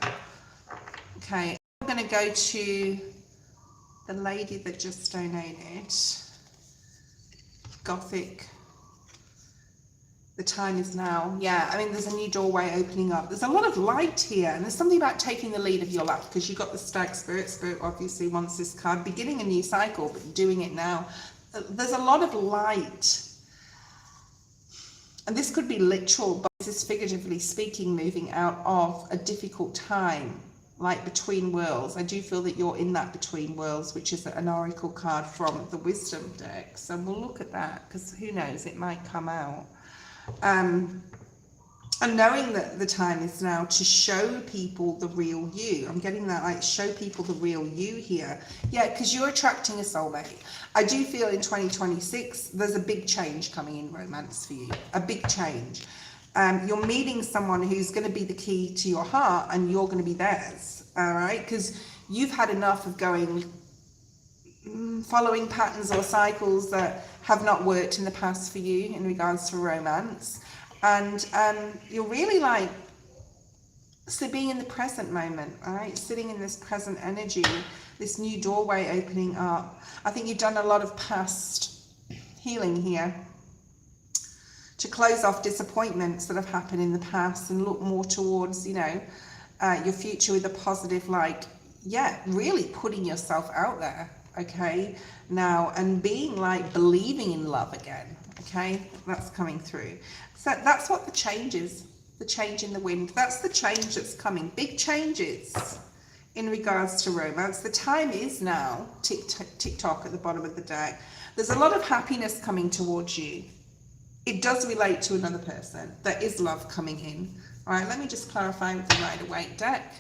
Okay, I'm going to go to the lady that just donated. Gothic. The time is now. Yeah, I mean, there's a new doorway opening up. There's a lot of light here, and there's something about taking the lead of your life, because you've got the Stag Spirit. Spirit obviously wants this card, beginning a new cycle, but doing it now. There's a lot of light. And this could be literal, but this is figuratively speaking, moving out of a difficult time, like between worlds. I do feel that you're in that between worlds, which is an oracle card from the Wisdom deck. So we'll look at that, because who knows, it might come out. And knowing that the time is now to show people the real you. I'm getting that, like, show people the real you here. Yeah, because you're attracting a soulmate. I do feel in 2026, there's a big change coming in romance for you. A big change. You're meeting someone who's going to be the key to your heart, and you're going to be theirs. All right? Because you've had enough of following patterns or cycles that have not worked in the past for you in regards to romance, and you're really like being in the present moment, right? Sitting in this present energy, this new doorway opening up. I think you've done a lot of past healing here to close off disappointments that have happened in the past and look more towards, you know, your future with a positive, like, yeah, really putting yourself out there. Okay, now, and being like believing in love again. Okay, that's coming through. So that's what the change is, the change in the wind. That's the change that's coming. Big changes in regards to romance. The time is now. Tick-tock at the bottom of the deck. There's a lot of happiness coming towards you. It does relate to another person. There is love coming in. All right, let me just clarify with the Rider-Waite deck.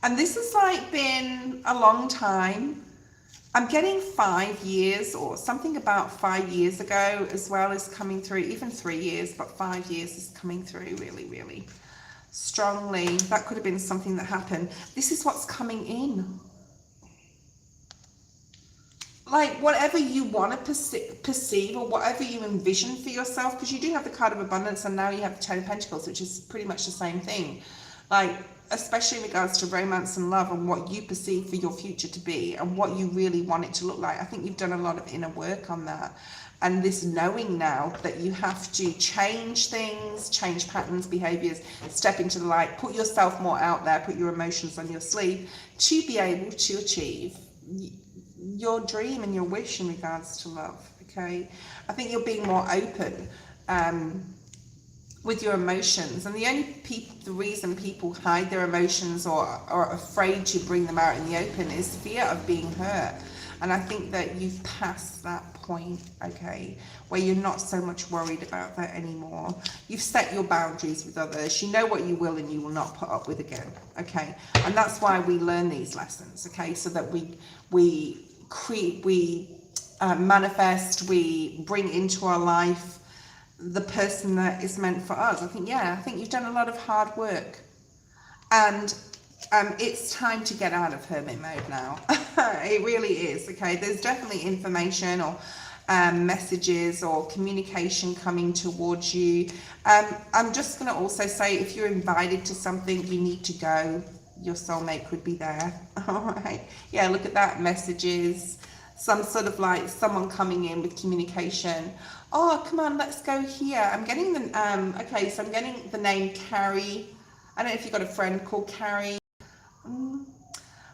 And this has like been a long time. I'm getting 5 years, or something about 5 years ago as well is coming through. Even 3 years, but 5 years is coming through really, really strongly. That could have been something that happened. This is what's coming in. Like whatever you want to perceive or whatever you envision for yourself, because you do have the card of abundance and now you have the Ten of Pentacles, which is pretty much the same thing. Like, especially in regards to romance and love and what you perceive for your future to be and what you really want it to look like. I think you've done a lot of inner work on that. And this knowing now that you have to change things, change patterns, behaviors, step into the light, put yourself more out there, put your emotions on your sleeve to be able to achieve your dream and your wish in regards to love. Okay, I think you're being more open with your emotions, and the reason people hide their emotions or are afraid to bring them out in the open is fear of being hurt. And I think that you've passed that point, okay, where you're not so much worried about that anymore. You've set your boundaries with others. You know what you will and you will not put up with again, okay? And that's why we learn these lessons, okay, so that we manifest, we bring into our life the person that is meant for us. I think you've done a lot of hard work, and it's time to get out of hermit mode now. It really is. Okay, there's definitely information or messages or communication coming towards you. I'm just going to also say, if you're invited to something, you need to go. Your soulmate could be there. All right, yeah, look at that, messages, some sort of like someone coming in with communication. Oh, come on, let's go here. I'm getting the, okay, so I'm getting the name Carrie. I don't know if you've got a friend called Carrie.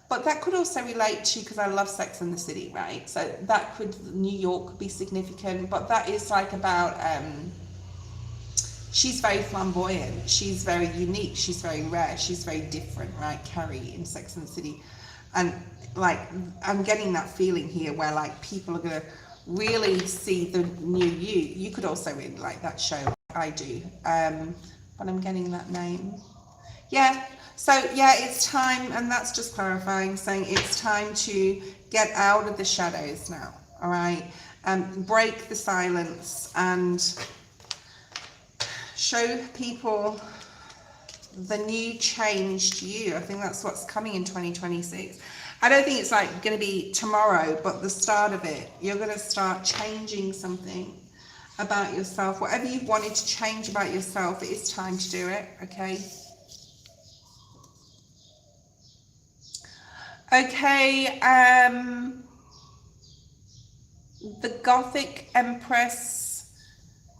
But that could also relate to, because I love Sex and the City, right? So that could, New York, be significant. But that is like about, she's very flamboyant. She's very unique. She's very rare. She's very different, right? Carrie in Sex and the City. And like, I'm getting that feeling here where like people are going to really see the new you. You could also really like that show. I do. But I'm getting that name. Yeah. So yeah, it's time, and that's just clarifying, saying it's time to get out of the shadows now, all right? Break the silence and show people the new changed you. I think that's what's coming in 2026. I don't think it's like going to be tomorrow, but the start of it. You're going to start changing something about yourself. Whatever you've wanted to change about yourself, it is time to do it, okay? Okay, the Gothic Empress,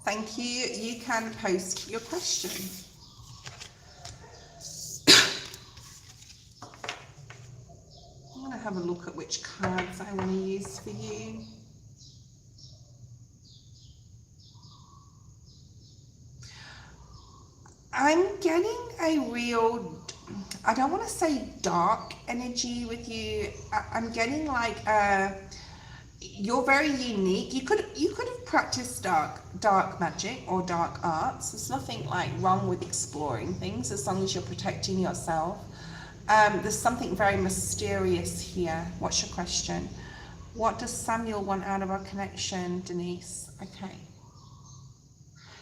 thank you. You can post your question. I'm going to have a look at which cards I want to use for you. I'm getting a real, I don't want to say dark energy with you. I'm getting like you're very unique. You could have practiced dark magic or dark arts. There's nothing like wrong with exploring things as long as you're protecting yourself. There's something very mysterious here. What's your question? What does Samuel want out of our connection, Denise? Okay.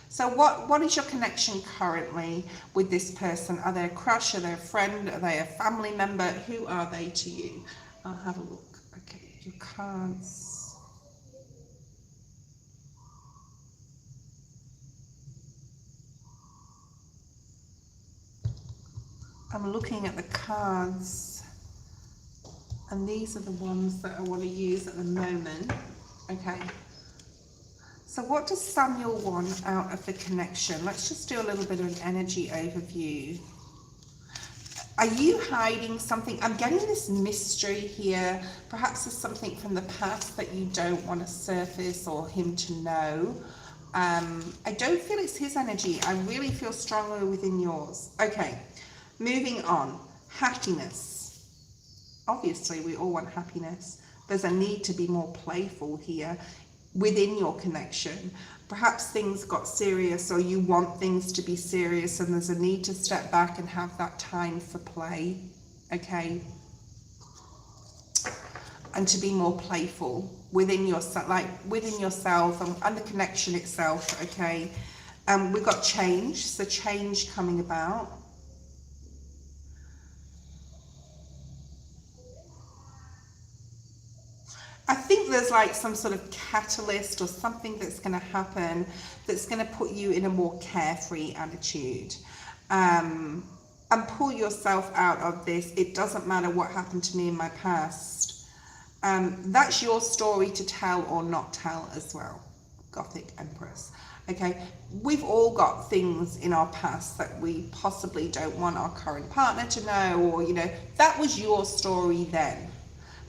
So what is your connection currently with this person? Are they a crush? Are they a friend? Are they a family member? Who are they to you? I'll have a look. Okay, your cards. I'm looking at the cards, and these are the ones that I want to use at the moment. Okay. So what does Samuel want out of the connection? Let's just do a little bit of an energy overview. Are you hiding something? I'm getting this mystery here. Perhaps there's something from the past that you don't want to surface or him to know. I don't feel it's his energy. I really feel strongly within yours. Okay, moving on. Happiness. Obviously, we all want happiness. There's a need to be more playful here within your connection. Perhaps things got serious, or you want things to be serious, and there's a need to step back and have that time for play, okay? And to be more playful within yourself, like within yourself and the connection itself, okay? We've got change, so change coming about. I think there's like some sort of catalyst or something that's going to happen that's going to put you in a more carefree attitude, and pull yourself out of this. It doesn't matter what happened to me in my past. That's your story to tell or not tell as well, Gothic Empress. Okay, we've all got things in our past that we possibly don't want our current partner to know, or, you know, that was your story then.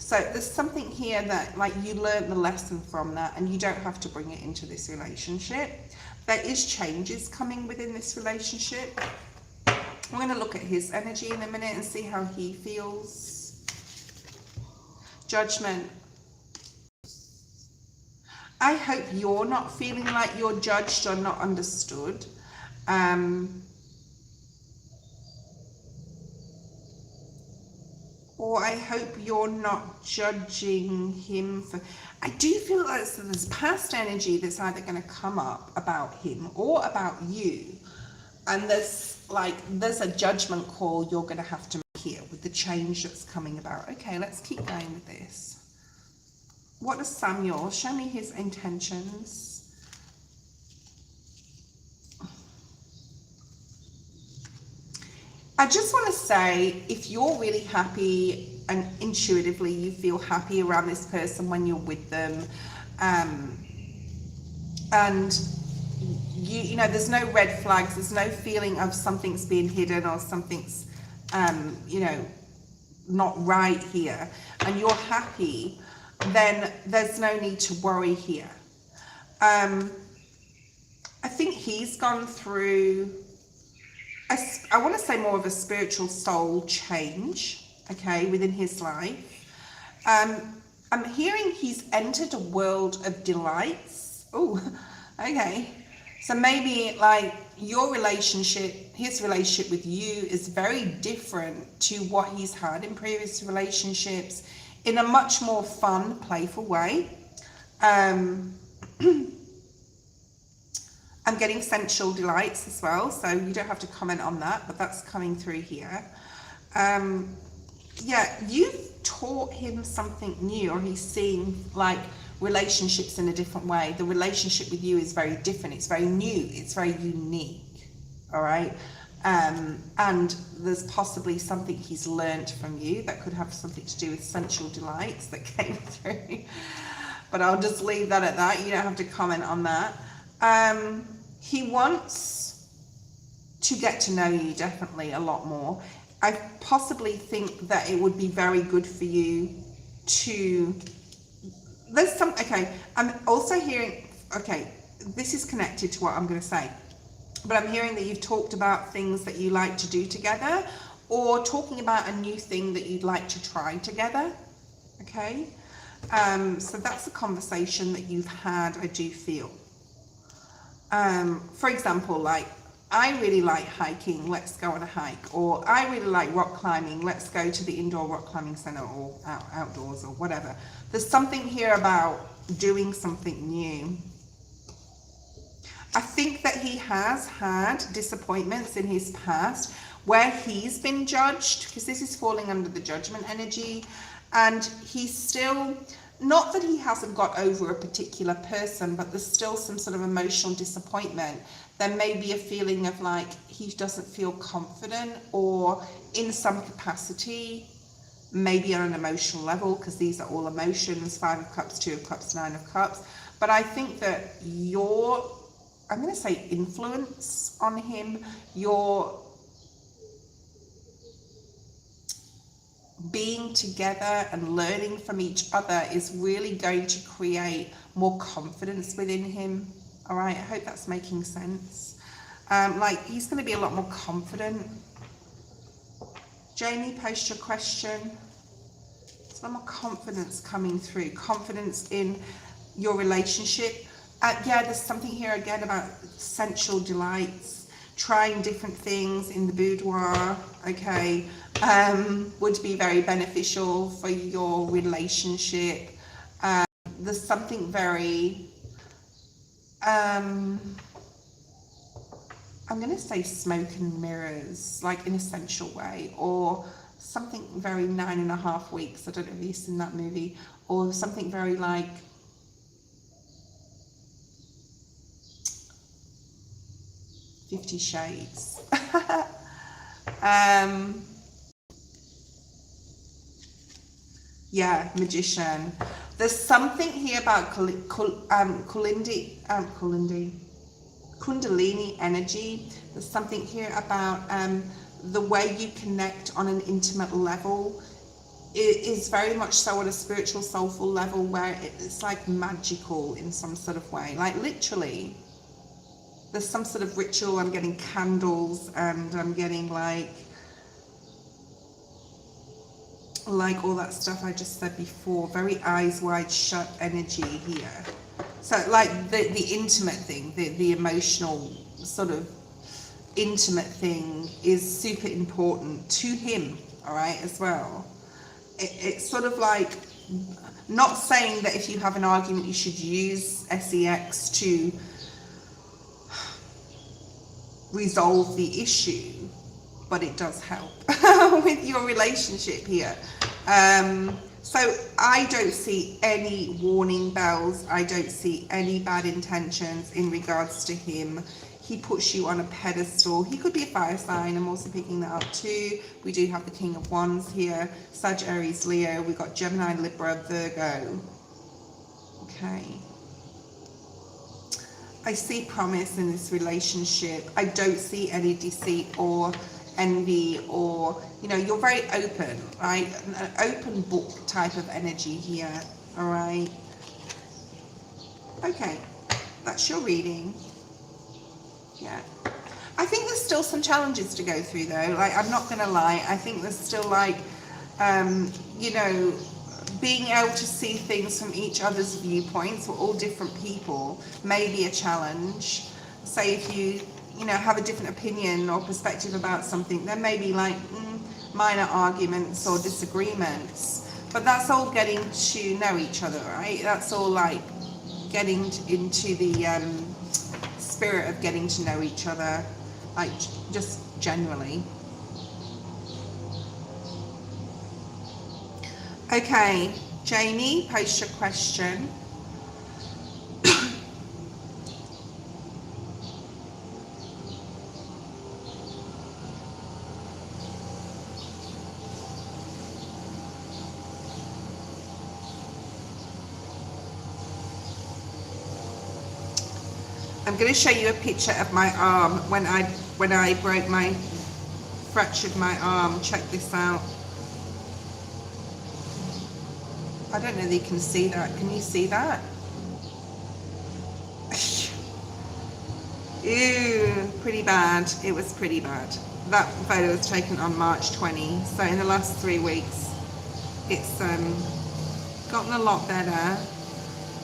So there's something here that like you learned the lesson from that, and you don't have to bring it into this relationship. There is changes coming within this relationship. I'm going to look at his energy in a minute and see how he feels. Judgment. I hope you're not feeling like you're judged or not understood. Or I hope you're not judging him for... I do feel like there's past energy that's either going to come up about him or about you. And there's a judgment call you're going to have to make here with the change that's coming about. Okay, let's keep going with this. What does Samuel... Show me his intentions. I just want to say, if you're really happy and intuitively you feel happy around this person when you're with them. And you know, there's no red flags, there's no feeling of something's being hidden or something's, you know, not right here, and you're happy, then there's no need to worry here. I think he's gone through, I want to say more of a spiritual soul change, okay, within his life. I'm hearing he's entered a world of delights. Oh, okay. So maybe like your relationship, his relationship with you is very different to what he's had in previous relationships, in a much more fun, playful way. I'm getting sensual delights as well, so you don't have to comment on that, but that's coming through here. Yeah, you've taught him something new, or he's seeing like relationships in a different way. The relationship with you is very different, it's very new, it's very unique, all right? And there's possibly something he's learned from you that could have something to do with sensual delights that came through. But I'll just leave that at that, you don't have to comment on that. He wants to get to know you definitely a lot more. I possibly think that it would be very good for you to, there's some, okay, I'm also hearing, okay, this is connected to what I'm going to say, but I'm hearing that you've talked about things that you like to do together, or talking about a new thing that you'd like to try together, okay? So that's a conversation that you've had, I do feel. For example, like, I really like hiking, let's go on a hike. Or I really like rock climbing, let's go to the indoor rock climbing center, or outdoors, or whatever. There's something here about doing something new. I think that he has had disappointments in his past where he's been judged, because this is falling under the judgment energy, and he's still, not that he hasn't got over a particular person, but there's still some sort of emotional disappointment. There may be a feeling of like he doesn't feel confident, or in some capacity, maybe on an emotional level, because these are all emotions, 5 of Cups, 2 of Cups, 9 of Cups. But I think that your, I'm going to say influence on him, your being together and learning from each other is really going to create more confidence within him. All right, I hope that's making sense. Like, he's going to be a lot more confident. Jamie, post your question. There's a lot more confidence coming through. Confidence in your relationship. Yeah, there's something here again about sensual delights, trying different things in the boudoir, okay, would be very beneficial for your relationship. There's something very, I'm going to say smoke and mirrors, like in a sensual way, or something very 9.5 weeks. I don't know if you've seen that movie, or something very like, Fifty Shades. Yeah, magician. There's something here about Kundalini energy. There's something here about the way you connect on an intimate level. It is very much so on a spiritual, soulful level, where it's like magical in some sort of way. Like, literally, there's some sort of ritual. I'm getting candles, and I'm getting like all that stuff I just said before. Very eyes wide shut energy here. So like the intimate thing, the emotional sort of intimate thing is super important to him, all right, as well. It's sort of like, not saying that if you have an argument you should use sex to resolve the issue, but it does help with your relationship here. So I don't see any warning bells. I don't see any bad intentions in regards to him. he puts you on a pedestal. He could be a fire sign. I'm also picking that up too. We do have the King of Wands here. Sag, Aries, Leo. We've got Gemini, Libra, Virgo. Okay. I see promise in this relationship. I don't see any deceit or envy, or, you know, you're very open, right? An open book type of energy here. All right. Okay. That's your reading. Yeah, I think there's still some challenges to go through though. Like, I'm not gonna lie, I think there's still like you know, being able to see things from each other's viewpoints. We're all different people, may be a challenge. Say if you know, have a different opinion or perspective about something, there may be like minor arguments or disagreements, but that's all getting to know each other, right? That's all like getting into the spirit of getting to know each other, like just generally. Okay, Jamie, post your question. I'm going to show you a picture of my arm when I fractured my arm. Check this out. I don't know if you can see that. Can you see that? Ew, pretty bad. It was pretty bad. That photo was taken on March 20. So in the last 3 weeks, it's gotten a lot better.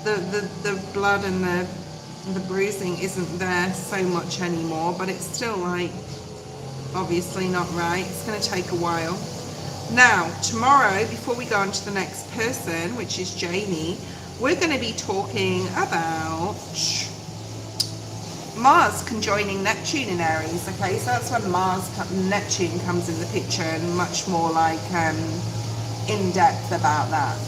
The blood and the bruising isn't there so much anymore, but it's still like obviously not right. It's going to take a while. Now tomorrow, before we go on to the next person, which is Jamie, we're going to be talking about Mars conjoining Neptune in Aries. Okay, so that's when Neptune comes in the picture, and much more like in depth about that.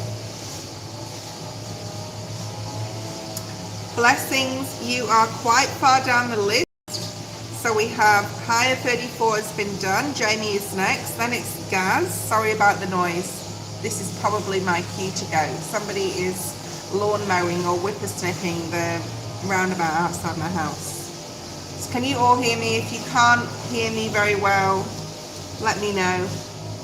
Blessings, you are quite far down the list. So we have Higher 34 has been done. Jamie is next. Then it's Gaz. Sorry about the noise. This is probably my cue to go. Somebody is lawn mowing or whippersnipping the roundabout outside my house. So can you all hear me? If you can't hear me very well, let me know.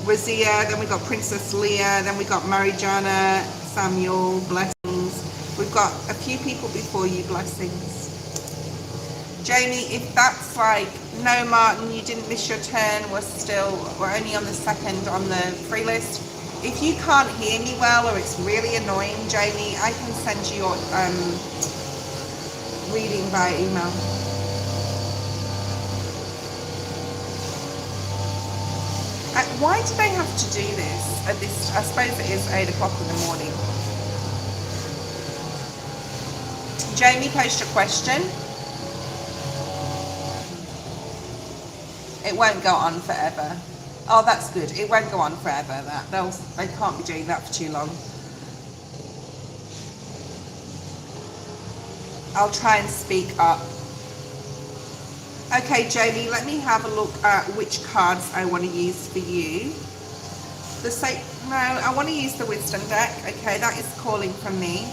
Razia, then we got Princess Leah, then we got Marijana, Samuel, Blessings. We've got a few people before you, Blessings. Jamie, if that's like, no Martin, you didn't miss your turn, we're only on the second on the free list. If you can't hear me well, or it's really annoying, Jamie, I can send you your reading by email. Why do they have to do this at this? I suppose it is 8 o'clock in the morning. Jamie, post your question. It won't go on forever. Oh, that's good. It won't go on forever. They can't be doing that for too long. I'll try and speak up. Okay, Jamie, let me have a look at which cards I want to use for you. No, I want to use the Wisdom deck. Okay, that is calling from me.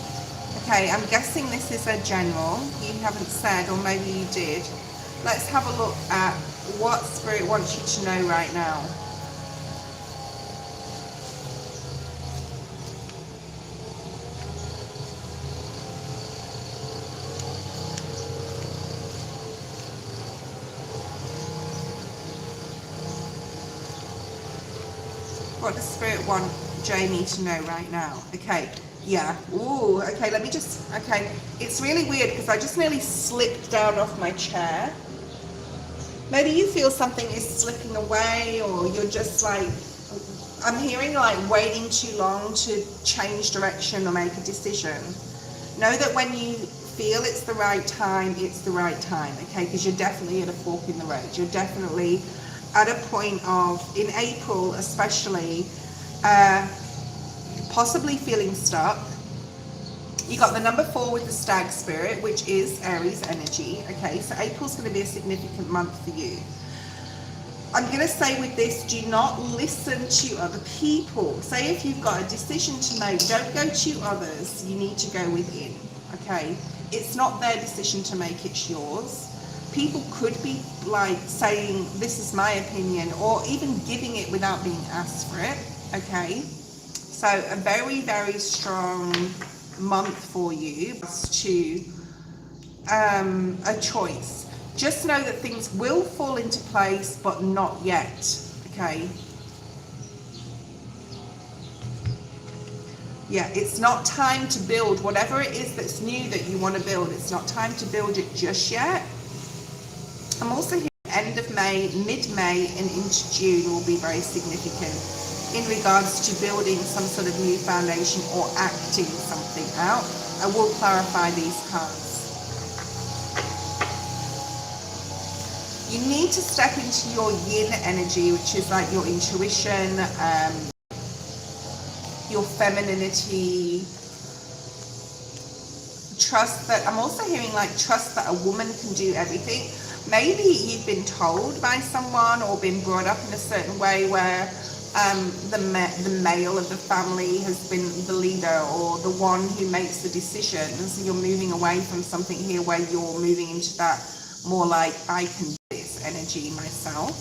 Okay, I'm guessing this is a general. You haven't said, or maybe you did. Let's have a look at what Spirit wants you to know right now. What does Spirit want Jamie to know right now? Okay, yeah. Ooh, okay, let me just, okay. It's really weird because I just nearly slipped down off my chair. Maybe you feel something is slipping away, or you're just like, I'm hearing like waiting too long to change direction or make a decision. Know that when you feel it's the right time, it's the right time, okay? Because you're definitely at a fork in the road. You're definitely at a point of, in April especially, possibly feeling stuck. You got the number 4 with the stag spirit, which is Aries energy. Okay, so April's going to be a significant month for you. I'm going to say with this, do not listen to other people. Say if you've got a decision to make, don't go to others. You need to go within. Okay, it's not their decision to make, it's yours. People could be like saying, this is my opinion, or even giving it without being asked for it. Okay, so a very, very strong month for you to a choice. Just know that things will fall into place, but not yet. Okay. Yeah, it's not time to build whatever it is that's new that you want to build. It's not time to build it just yet. I'm also hearing end of May, mid-May and into June will be very significant in regards to building some sort of new foundation or acting something out. I will clarify these cards. You need to step into your yin energy, which is like your intuition, your femininity. Trust that, I'm also hearing like trust that a woman can do everything. Maybe you've been told by someone or been brought up in a certain way where the male of the family has been the leader or the one who makes the decisions. You're moving away from something here where you're moving into that more like, I can do this energy myself.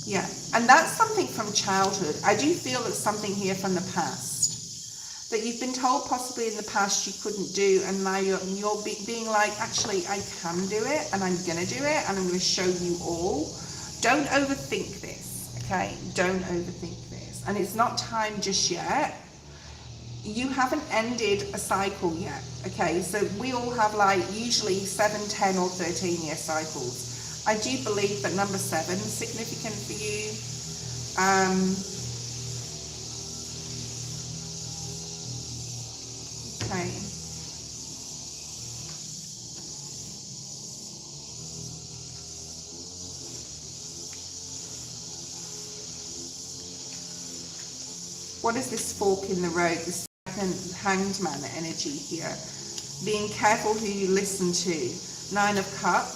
Yeah, and that's something from childhood. I do feel it's something here from the past that you've been told possibly in the past you couldn't do, and now you're being like, actually I can do it, and I'm gonna do it, and I'm going to show you all. Don't overthink this, okay? Don't overthink this. And it's not time just yet. You haven't ended a cycle yet, okay? So we all have like usually 7, 10 or 13 year cycles. I do believe that number 7 is significant for you. Okay. What is this fork in the road? This second hanged man energy here. Being careful who you listen to. 9 of Cups.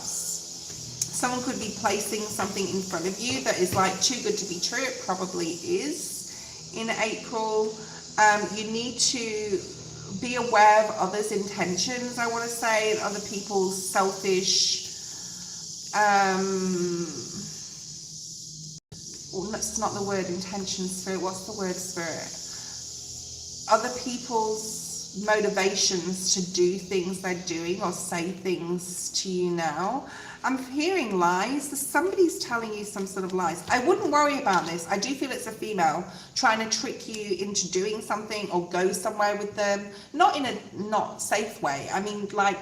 Someone could be placing something in front of you that is like too good to be true. It probably is in April. You need to be aware of others' intentions, I want to say, other people's selfish well, that's not the word intention, spirit. What's the word, spirit? Other people's motivations to do things they're doing or say things to you now. I'm hearing lies. Somebody's telling you some sort of lies. I wouldn't worry about this. I do feel it's a female trying to trick you into doing something or go somewhere with them. Not in a not safe way. I mean, like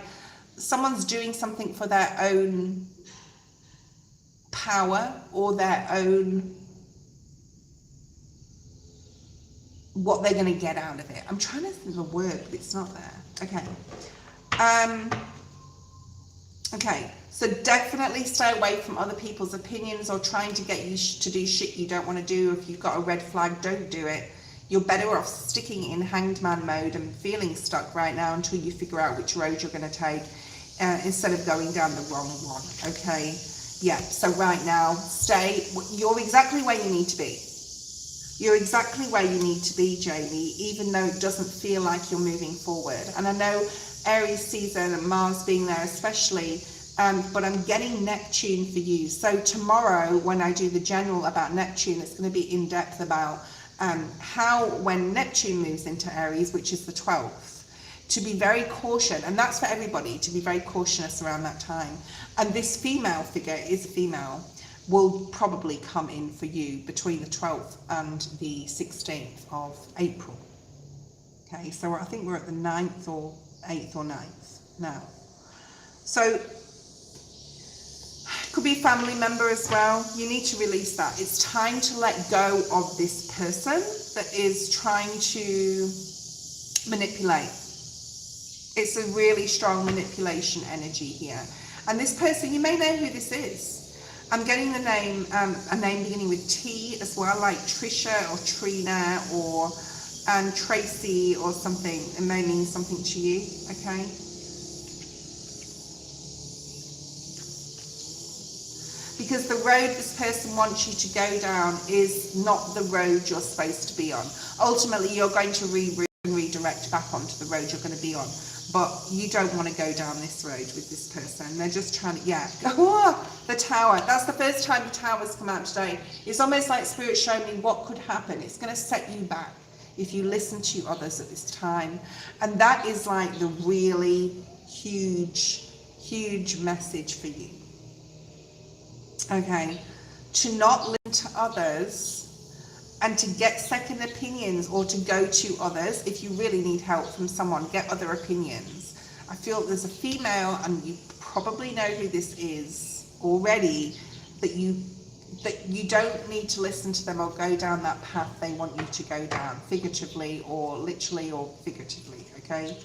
someone's doing something for their own power or their own what they're going to get out of it. I'm trying to think of a word, but it's not there. Okay. Okay, so definitely stay away from other people's opinions or trying to get you to do shit you don't want to do. If you've got a red flag, don't do it. You're better off sticking in hanged man mode and feeling stuck right now until you figure out which road you're going to take instead of going down the wrong one. Okay. Yeah, so right now, you're exactly where you need to be. You're exactly where you need to be, Jamie, even though it doesn't feel like you're moving forward. And I know Aries season and Mars being there especially, but I'm getting Neptune for you. So tomorrow, when I do the general about Neptune, it's going to be in depth about how when Neptune moves into Aries, which is the 12th, to be very cautious, and that's for everybody, to be very cautious around that time. And this female figure is a female, will probably come in for you between the 12th and the 16th of April. Okay, so I think we're at the 9th or 8th or 9th now. So, could be a family member as well. You need to release that. It's time to let go of this person that is trying to manipulate. It's a really strong manipulation energy here. And this person, you may know who this is. I'm getting the name, a name beginning with T as well, like Trisha or Trina or and Tracy or something. It may mean something to you, okay? Because the road this person wants you to go down is not the road you're supposed to be on. Ultimately, you're going to redirect back onto the road you're going to be on. But you don't want to go down this road with this person. They're just trying to, yeah. Oh, the Tower. That's the first time the Tower's come out today. It's almost like Spirit showing me what could happen. It's going to set you back if you listen to others at this time. And that is like the really huge, huge message for you. Okay, to not listen to others and to get second opinions, or to go to others if you really need help from someone, get other opinions. I feel there's a female, and you probably know who this is already, that you don't need to listen to them or go down that path they want you to go down, figuratively or literally or figuratively, okay?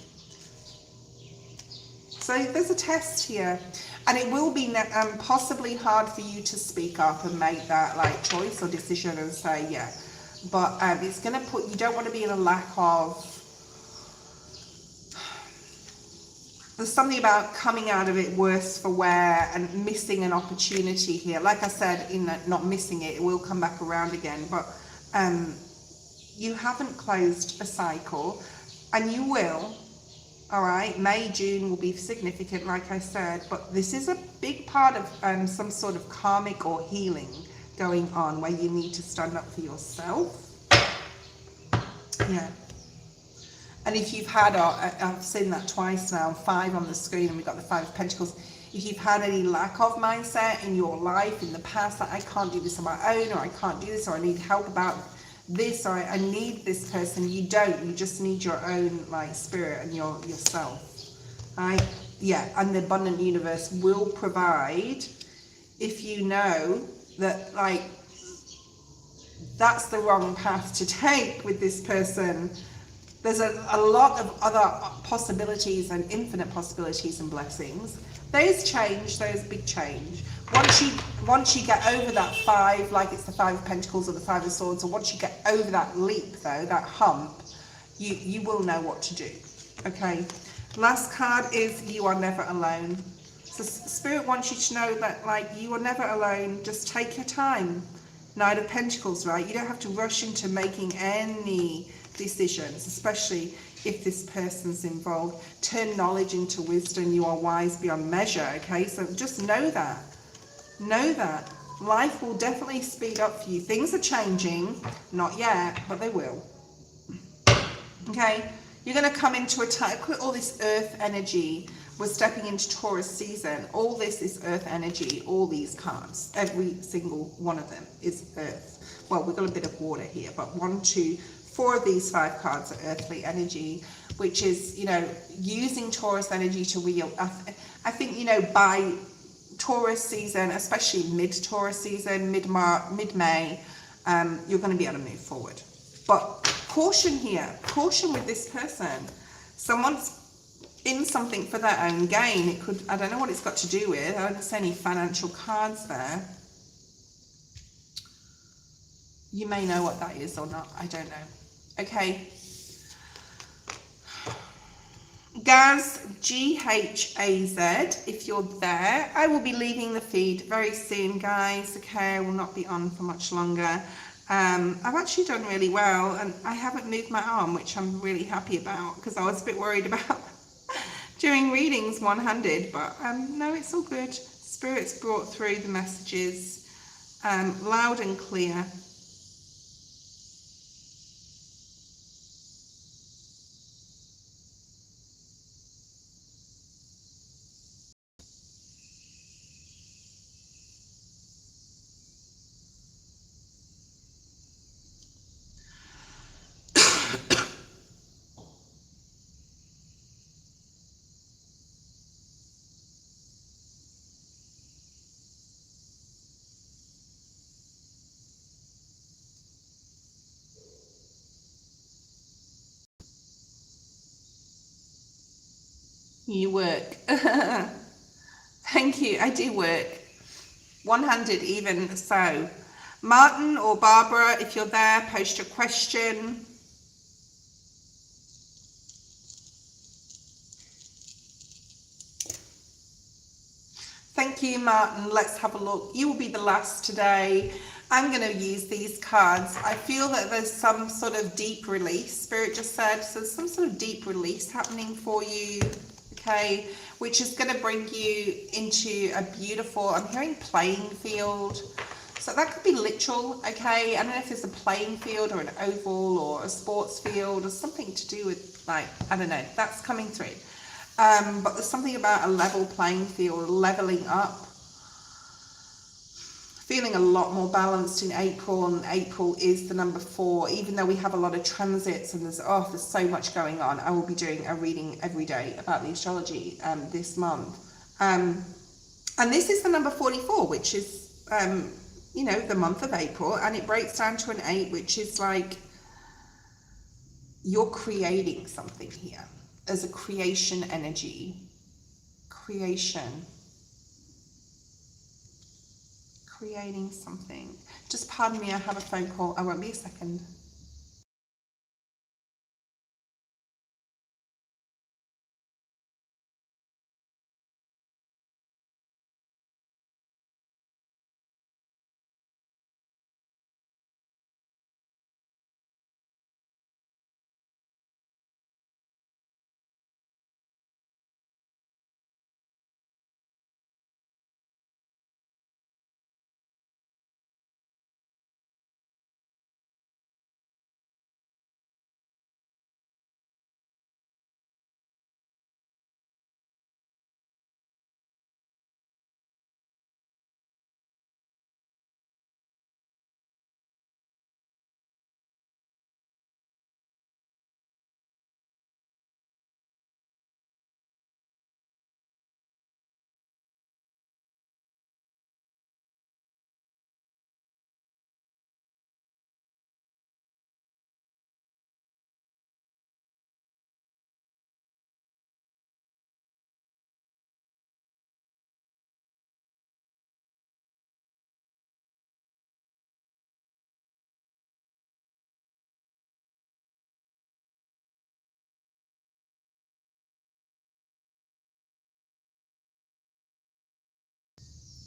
So there's a test here, and it will be possibly hard for you to speak up and make that like choice or decision and say yeah, but it's going to put, you don't want to be in a lack of, there's something about coming out of it worse for wear and missing an opportunity here. Like I said, in that not missing it, it will come back around again, but you haven't closed a cycle, and you will. All right, May, June will be significant, like I said, but this is a big part of some sort of karmic or healing going on, where you need to stand up for yourself. Yeah. And if you've had, I've seen that twice now, 5 on the screen, and we've got the 5 of Pentacles. If you've had any lack of mindset in your life in the past, that I can't do this on my own, or I can't do this, or I need help about this, or I need this person, you don't. You just need your own like spirit and yourself, right? Yeah, and the abundant universe will provide, if you know that like that's the wrong path to take with this person. There's a lot of other possibilities and infinite possibilities and blessings. Those change, those big change. Once you get over that 5, like it's the 5 of Pentacles or the 5 of Swords, or once you get over that leap though, that hump, you will know what to do. Okay. Last card is you are never alone. So Spirit wants you to know that like you are never alone. Just take your time. Knight of Pentacles, right? You don't have to rush into making any decisions, especially if this person's involved. Turn knowledge into wisdom. You are wise beyond measure. Okay, so just know that. Know that. Life will definitely speed up for you. Things are changing. Not yet, but they will. Okay, you're going to come into a time, all this earth energy. We're stepping into Taurus season. All this is earth energy. All these cards, every single one of them is earth. Well, we've got a bit of water here, but 1, 2, 4 of these 5 cards are earthly energy, which is, you know, using Taurus energy to wheel. I think, you know, by Taurus season, especially mid-Taurus season, mid-May, you're going to be able to move forward. But caution here, caution with this person. Someone's in something for their own gain. It could, I don't know what it's got to do with. I don't see any financial cards there. You may know what that is or not. I don't know. Okay. Gaz, G-H-A-Z, if you're there. I will be leaving the feed very soon, guys. Okay, I will not be on for much longer. I've actually done really well, and I haven't moved my arm, which I'm really happy about, because I was a bit worried about doing readings one-handed, but no, it's all good. Spirit's brought through the messages loud and clear. You work. Thank you. I do work. One-handed even so. Martin or Barbara, if you're there, post your question. Thank you, Martin. Let's have a look. You will be the last today. I'm going to use these cards. I feel that there's some sort of deep release, Spirit just said. So there's some sort of deep release happening for you, okay, which is going to bring you into a beautiful, I'm hearing playing field. So that could be literal, okay? I don't know if it's a playing field or an oval or a sports field or something to do with, like, I don't know. That's coming through. But there's something about a level playing field, leveling up. Feeling a lot more balanced in April, and April is the number 4, even though we have a lot of transits and there's so much going on. I will be doing a reading every day about the astrology this month. And this is the number 44, which is, you know, the month of April, and it breaks down to an 8, which is like you're creating something here. As a creation energy, creating something. Just pardon me, I have a phone call. I won't be a second.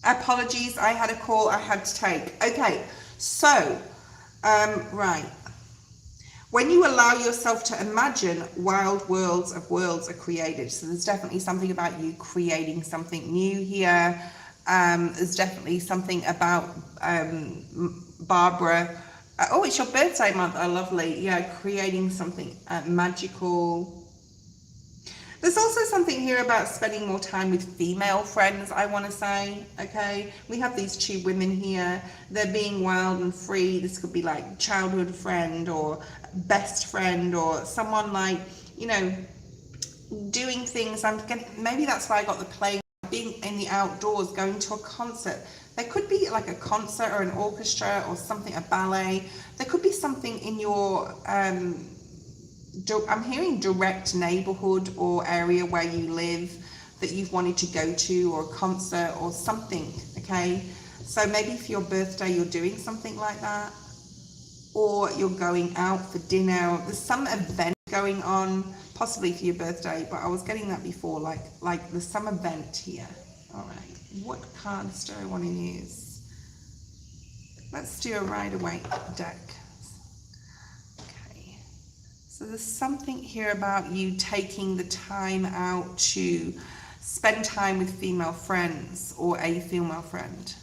Apologies, I had a call I had to take. Okay, so, right. When you allow yourself to imagine, wild worlds of worlds are created. So there's definitely something about you creating something new here. There's definitely something about Barbara. Oh, it's your birthday month. Oh, lovely. Yeah, creating something magical. There's also something here about spending more time with female friends, I want to say, okay? We have these 2 women here. They're being wild and free. This could be like childhood friend or best friend or someone like, you know, doing things. Maybe that's why I got the playing, being in the outdoors, going to a concert. There could be like a concert or an orchestra or something, a ballet. There could be something in your... I'm hearing direct neighborhood or area where you live that you've wanted to go to, or a concert or something, okay? So maybe for your birthday you're doing something like that, or you're going out for dinner. There's some event going on, possibly for your birthday, but I was getting that before, like there's some event here. All right, what cards do I want to use? Let's do a Rider-Waite deck. So there's something here about you taking the time out to spend time with female friends or a female friend.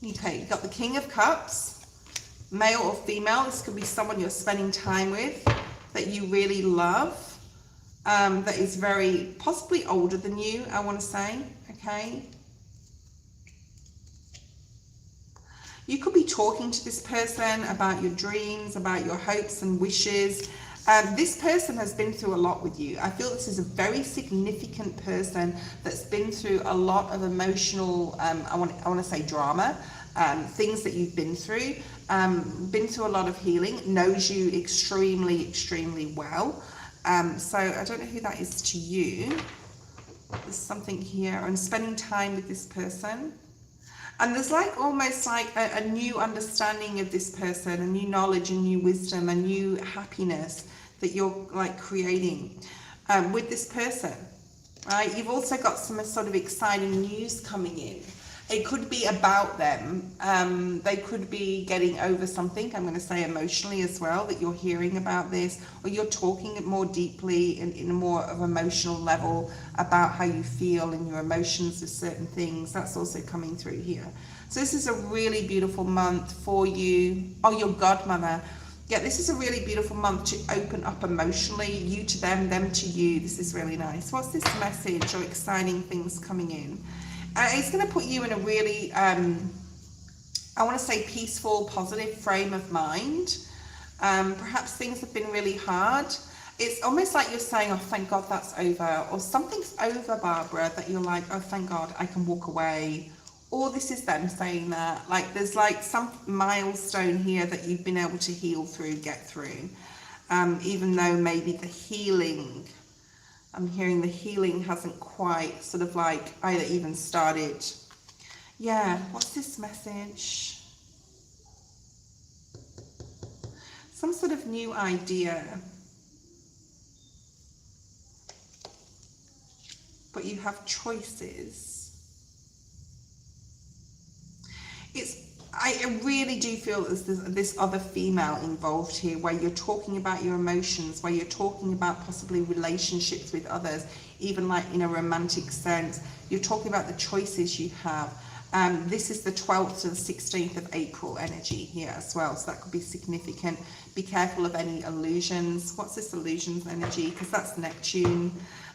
Okay, you've got the King of Cups, male or female. This could be someone you're spending time with that you really love, that is very possibly older than you, I want to say, okay? You could be talking to this person about your dreams, about your hopes and wishes. This person has been through a lot with you. I feel this is a very significant person that's been through a lot of emotional, I want to say drama, things that you've been through a lot of healing, knows you extremely, extremely well. So I don't know who that is to you. There's something here, and spending time with this person. And there's like almost like a new understanding of this person, a new knowledge, a new wisdom, a new happiness that you're like creating with this person, right? You've also got some sort of exciting news coming in. It could be about them. They could be getting over something, I'm going to say emotionally as well, that you're hearing about this, or you're talking more deeply in a more of emotional level about how you feel and your emotions with certain things. That's also coming through here. So this is a really beautiful month for you. Oh, your godmother. Yeah, this is a really beautiful month to open up emotionally, you to them, them to you. This is really nice. What's this message or exciting things coming in? It's going to put you in a really, I want to say peaceful, positive frame of mind. Perhaps things have been really hard. It's almost like you're saying, oh, thank God that's over. Or something's over, Barbara, that you're like, oh, thank God I can walk away. Or this is them saying that. Like there's like some milestone here that you've been able to heal through, get through. Even though maybe the healing, I'm hearing the healing hasn't quite sort of like either even started. Yeah, what's this message? Some sort of new idea. But you have choices. I really do feel there's this other female involved here, where you're talking about your emotions, where you're talking about possibly relationships with others, even like in a romantic sense. You're talking about the choices you have. This is the 12th to the 16th of April energy here as well, so that could be significant. Be careful of any illusions. What's this illusions energy? Because that's Neptune,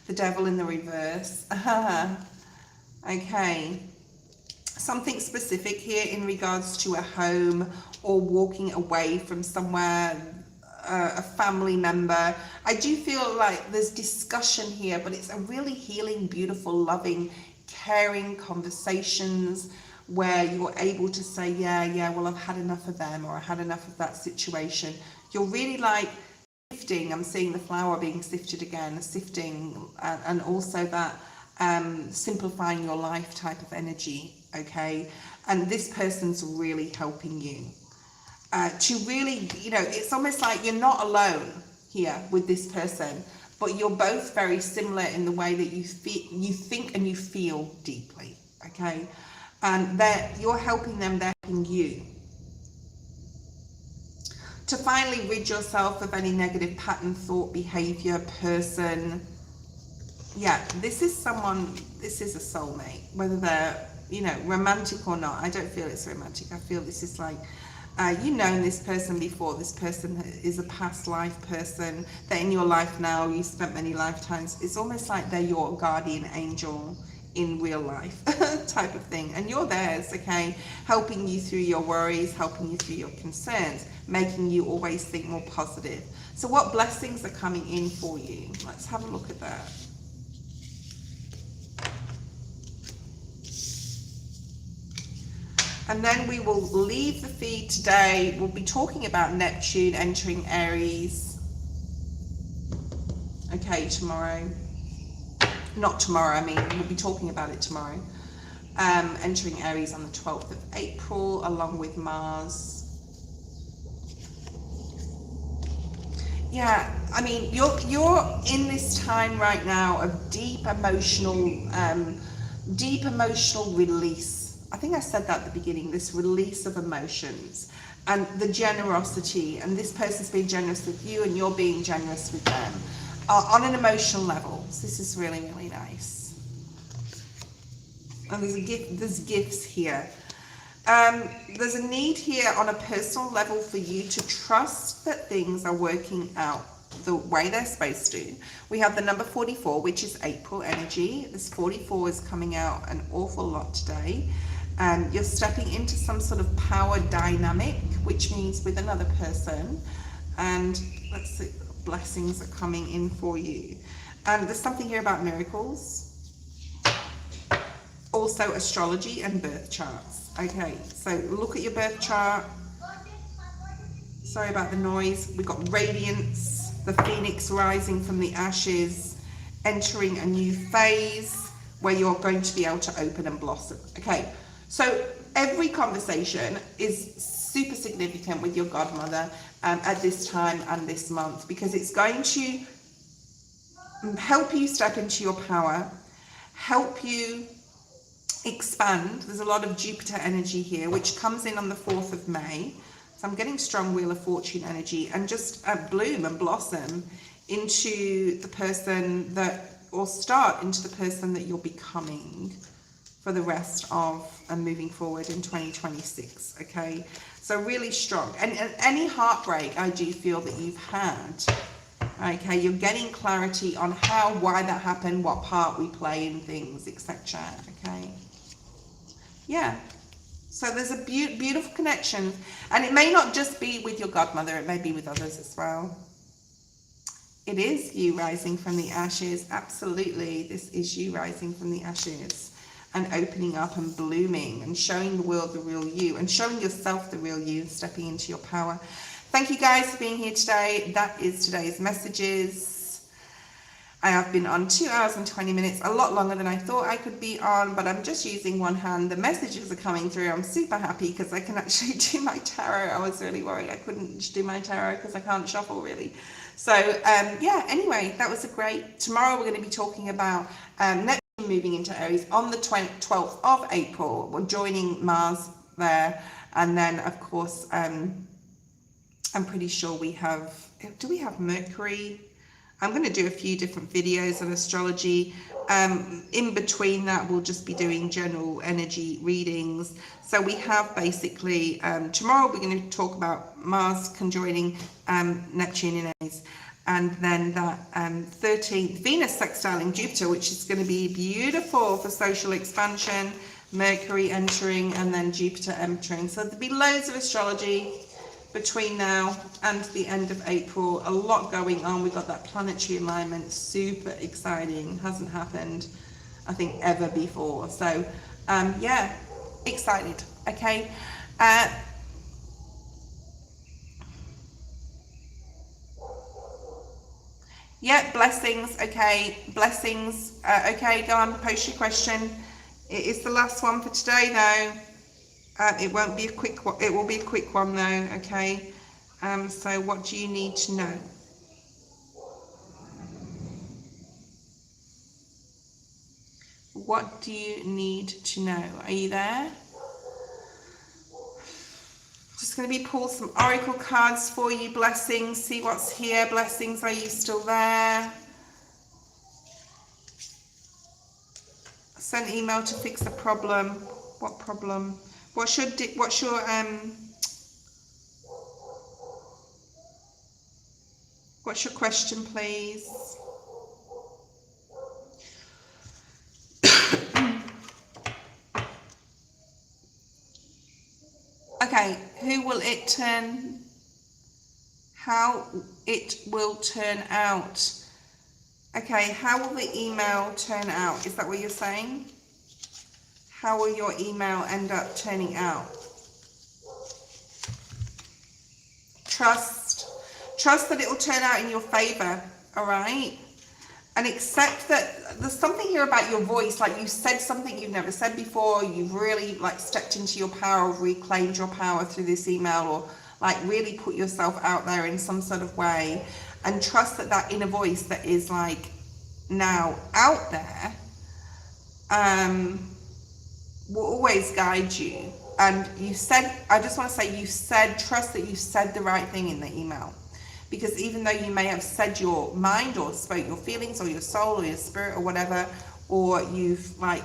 the devil in the reverse. Okay. Something specific here in regards to a home or walking away from somewhere, a family member. I do feel like there's discussion here, but it's a really healing, beautiful, loving, caring conversations where you're able to say, yeah, well, I've had enough of them, or I had enough of that situation. You're really like sifting. I'm seeing the flower being sifted again, sifting, and also that simplifying your life type of energy. Okay, and this person's really helping you to really, you know, it's almost like you're not alone here with this person, but you're both very similar in the way that you think and you feel deeply. Okay, and that you're helping them, they're helping you to finally rid yourself of any negative pattern, thought, behavior, person. Yeah, this is someone, this is a soulmate, whether they're, you know, romantic or not. I don't feel it's romantic. I feel this is like, you've known this person before. This person is a past life person. They're in your life now. You spent many lifetimes. It's almost like they're your guardian angel in real life type of thing. And you're theirs, okay? Helping you through your worries, helping you through your concerns, making you always think more positive. So what blessings are coming in for you? Let's have a look at that. And then we will leave the feed today. We'll be talking about Neptune entering Aries. Okay, tomorrow. Not tomorrow, I mean, we'll be talking about it tomorrow. Entering Aries on the 12th of April, along with Mars. Yeah, I mean, you're in this time right now of deep emotional release. I think I said that at the beginning, this release of emotions and the generosity, and this person's being generous with you and you're being generous with them on an emotional level. So this is really, really nice. And there's gifts here. There's a need here on a personal level for you to trust that things are working out the way they're supposed to. We have the number 44, which is April energy. This 44 is coming out an awful lot today. You're stepping into some sort of power dynamic, which means with another person. And let's see, blessings are coming in for you. And there's something here about miracles. Also astrology and birth charts. Okay, so look at your birth chart. Sorry about the noise. We've got radiance, the phoenix rising from the ashes, entering a new phase where you're going to be able to open and blossom. Okay, so every conversation is super significant significant with your godmother at this time and this month, because it's going to help you step into your power, help you expand. There's a lot of Jupiter energy here, which comes in on the 4th of May. So I'm getting strong Wheel of Fortune energy, and just bloom and blossom into the person that, or start into the person that you're becoming for the rest of and moving forward in 2026. Okay, so really strong. And any heartbreak I do feel that you've had, okay, you're getting clarity on how, why that happened, what part we play in things, etc. Okay, yeah. So there's a beautiful connection, and it may not just be with your godmother, it may be with others as well. It is you rising from the ashes. Absolutely, this is you rising from the ashes and opening up and blooming and showing the world the real you, and showing yourself the real you, stepping into your power. Thank you guys for being here today. That is today's messages. I have been on 2 hours and 20 minutes, a lot longer than I thought I could be on, but I'm just using one hand. The messages are coming through. I'm super happy because I can actually do my tarot. I was really worried I couldn't do my tarot because I can't shuffle really. So yeah, anyway, that was a great. Tomorrow we're going to be talking about Neptune moving into Aries on the 12th of April. We're joining Mars there, and then of course I'm pretty sure we have, do we have Mercury? I'm going to do a few different videos on astrology. In between that, we'll just be doing general energy readings. So we have basically, tomorrow we're going to talk about Mars conjoining Neptune in Aries. And then that 13th, Venus sextiling Jupiter, which is going to be beautiful for social expansion. Mercury entering and then Jupiter entering. So there'll be loads of astrology between now and the end of April. A lot going on. We've got that planetary alignment, super exciting. Hasn't happened, I think, ever before. So yeah, excited. Okay, yeah, blessings. Okay, blessings. Okay, go on, post your question. It is the last one for today though. It won't be a quick one. It will be a quick one though. Okay. So what do you need to know? What do you need to know? Are you there? Just going to be pull some oracle cards for you. Blessings. See what's here. Blessings. Are you still there? Send email to fix a problem. What problem? What's your question, please? Okay, who will it turn? How it will turn out? Okay, how will the email turn out? Is that what you're saying? How will your email end up turning out? Trust that it will turn out in your favor, all right? And accept that there's something here about your voice, like you said something you've never said before. You've really like stepped into your power, or reclaimed your power through this email, or like really put yourself out there in some sort of way. And trust that that inner voice that is like now out there will always guide you. And you said, I just want to say, you said, trust that you said the right thing in the email. Because even though you may have said your mind or spoke your feelings or your soul or your spirit or whatever, or you've like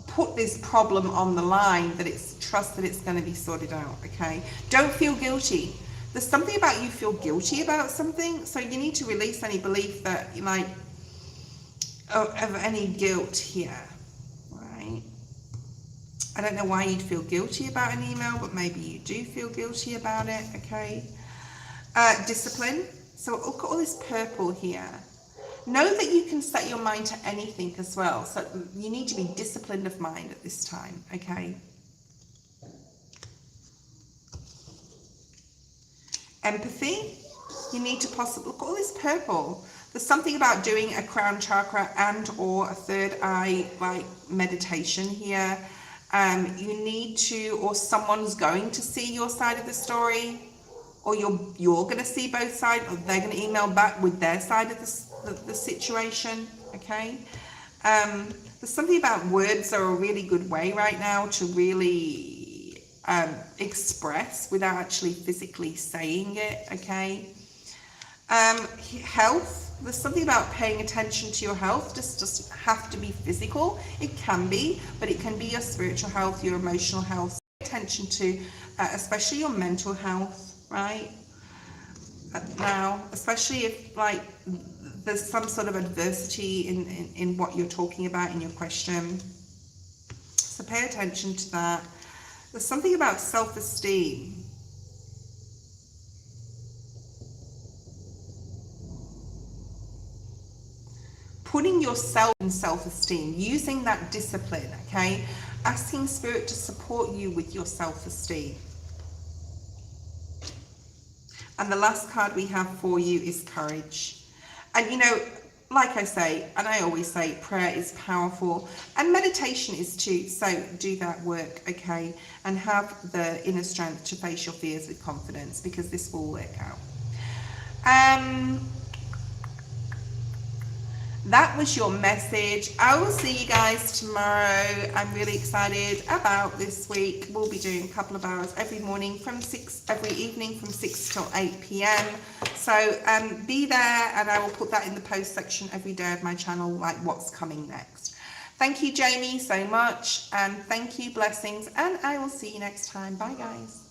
put this problem on the line, that it's trust that it's going to be sorted out. Okay, don't feel guilty. There's something about you feel guilty about something, so you need to release any belief that you like of any guilt here, right? I don't know why you'd feel guilty about an email, but maybe you do feel guilty about it. Okay. Discipline. So look at all this purple here. Know that you can set your mind to anything as well. So you need to be disciplined of mind at this time. Okay. Empathy. You need to possibly look at all this purple. There's something about doing a crown chakra and or a third eye like meditation here. You need to, or someone's going to see your side of the story, or you're going to see both sides, or they're going to email back with their side of the situation. Okay. There's something about words are a really good way right now to really express without actually physically saying it. Okay. Health. There's something about paying attention to your health. Just doesn't have to be physical. It can be, but it can be your spiritual health, your emotional health. Pay attention to, especially your mental health, right? Now, especially if like there's some sort of adversity in what you're talking about in your question. So pay attention to that. There's something about self-esteem. Putting yourself in self-esteem, using that discipline, okay? Asking Spirit to support you with your self-esteem. And the last card we have for you is courage. And you know, like I say, and I always say, prayer is powerful, and meditation is too. So do that work, okay? And have the inner strength to face your fears with confidence, because this will work out. That was your message. I will see you guys tomorrow. I'm really excited about this week. We'll be doing a couple of hours every morning from 6, every evening from 6 till 8 p.m. So be there, and I will put that in the post section every day of my channel, like what's coming next. Thank you, Jamie, so much. And thank you, blessings. And I will see you next time. Bye, guys.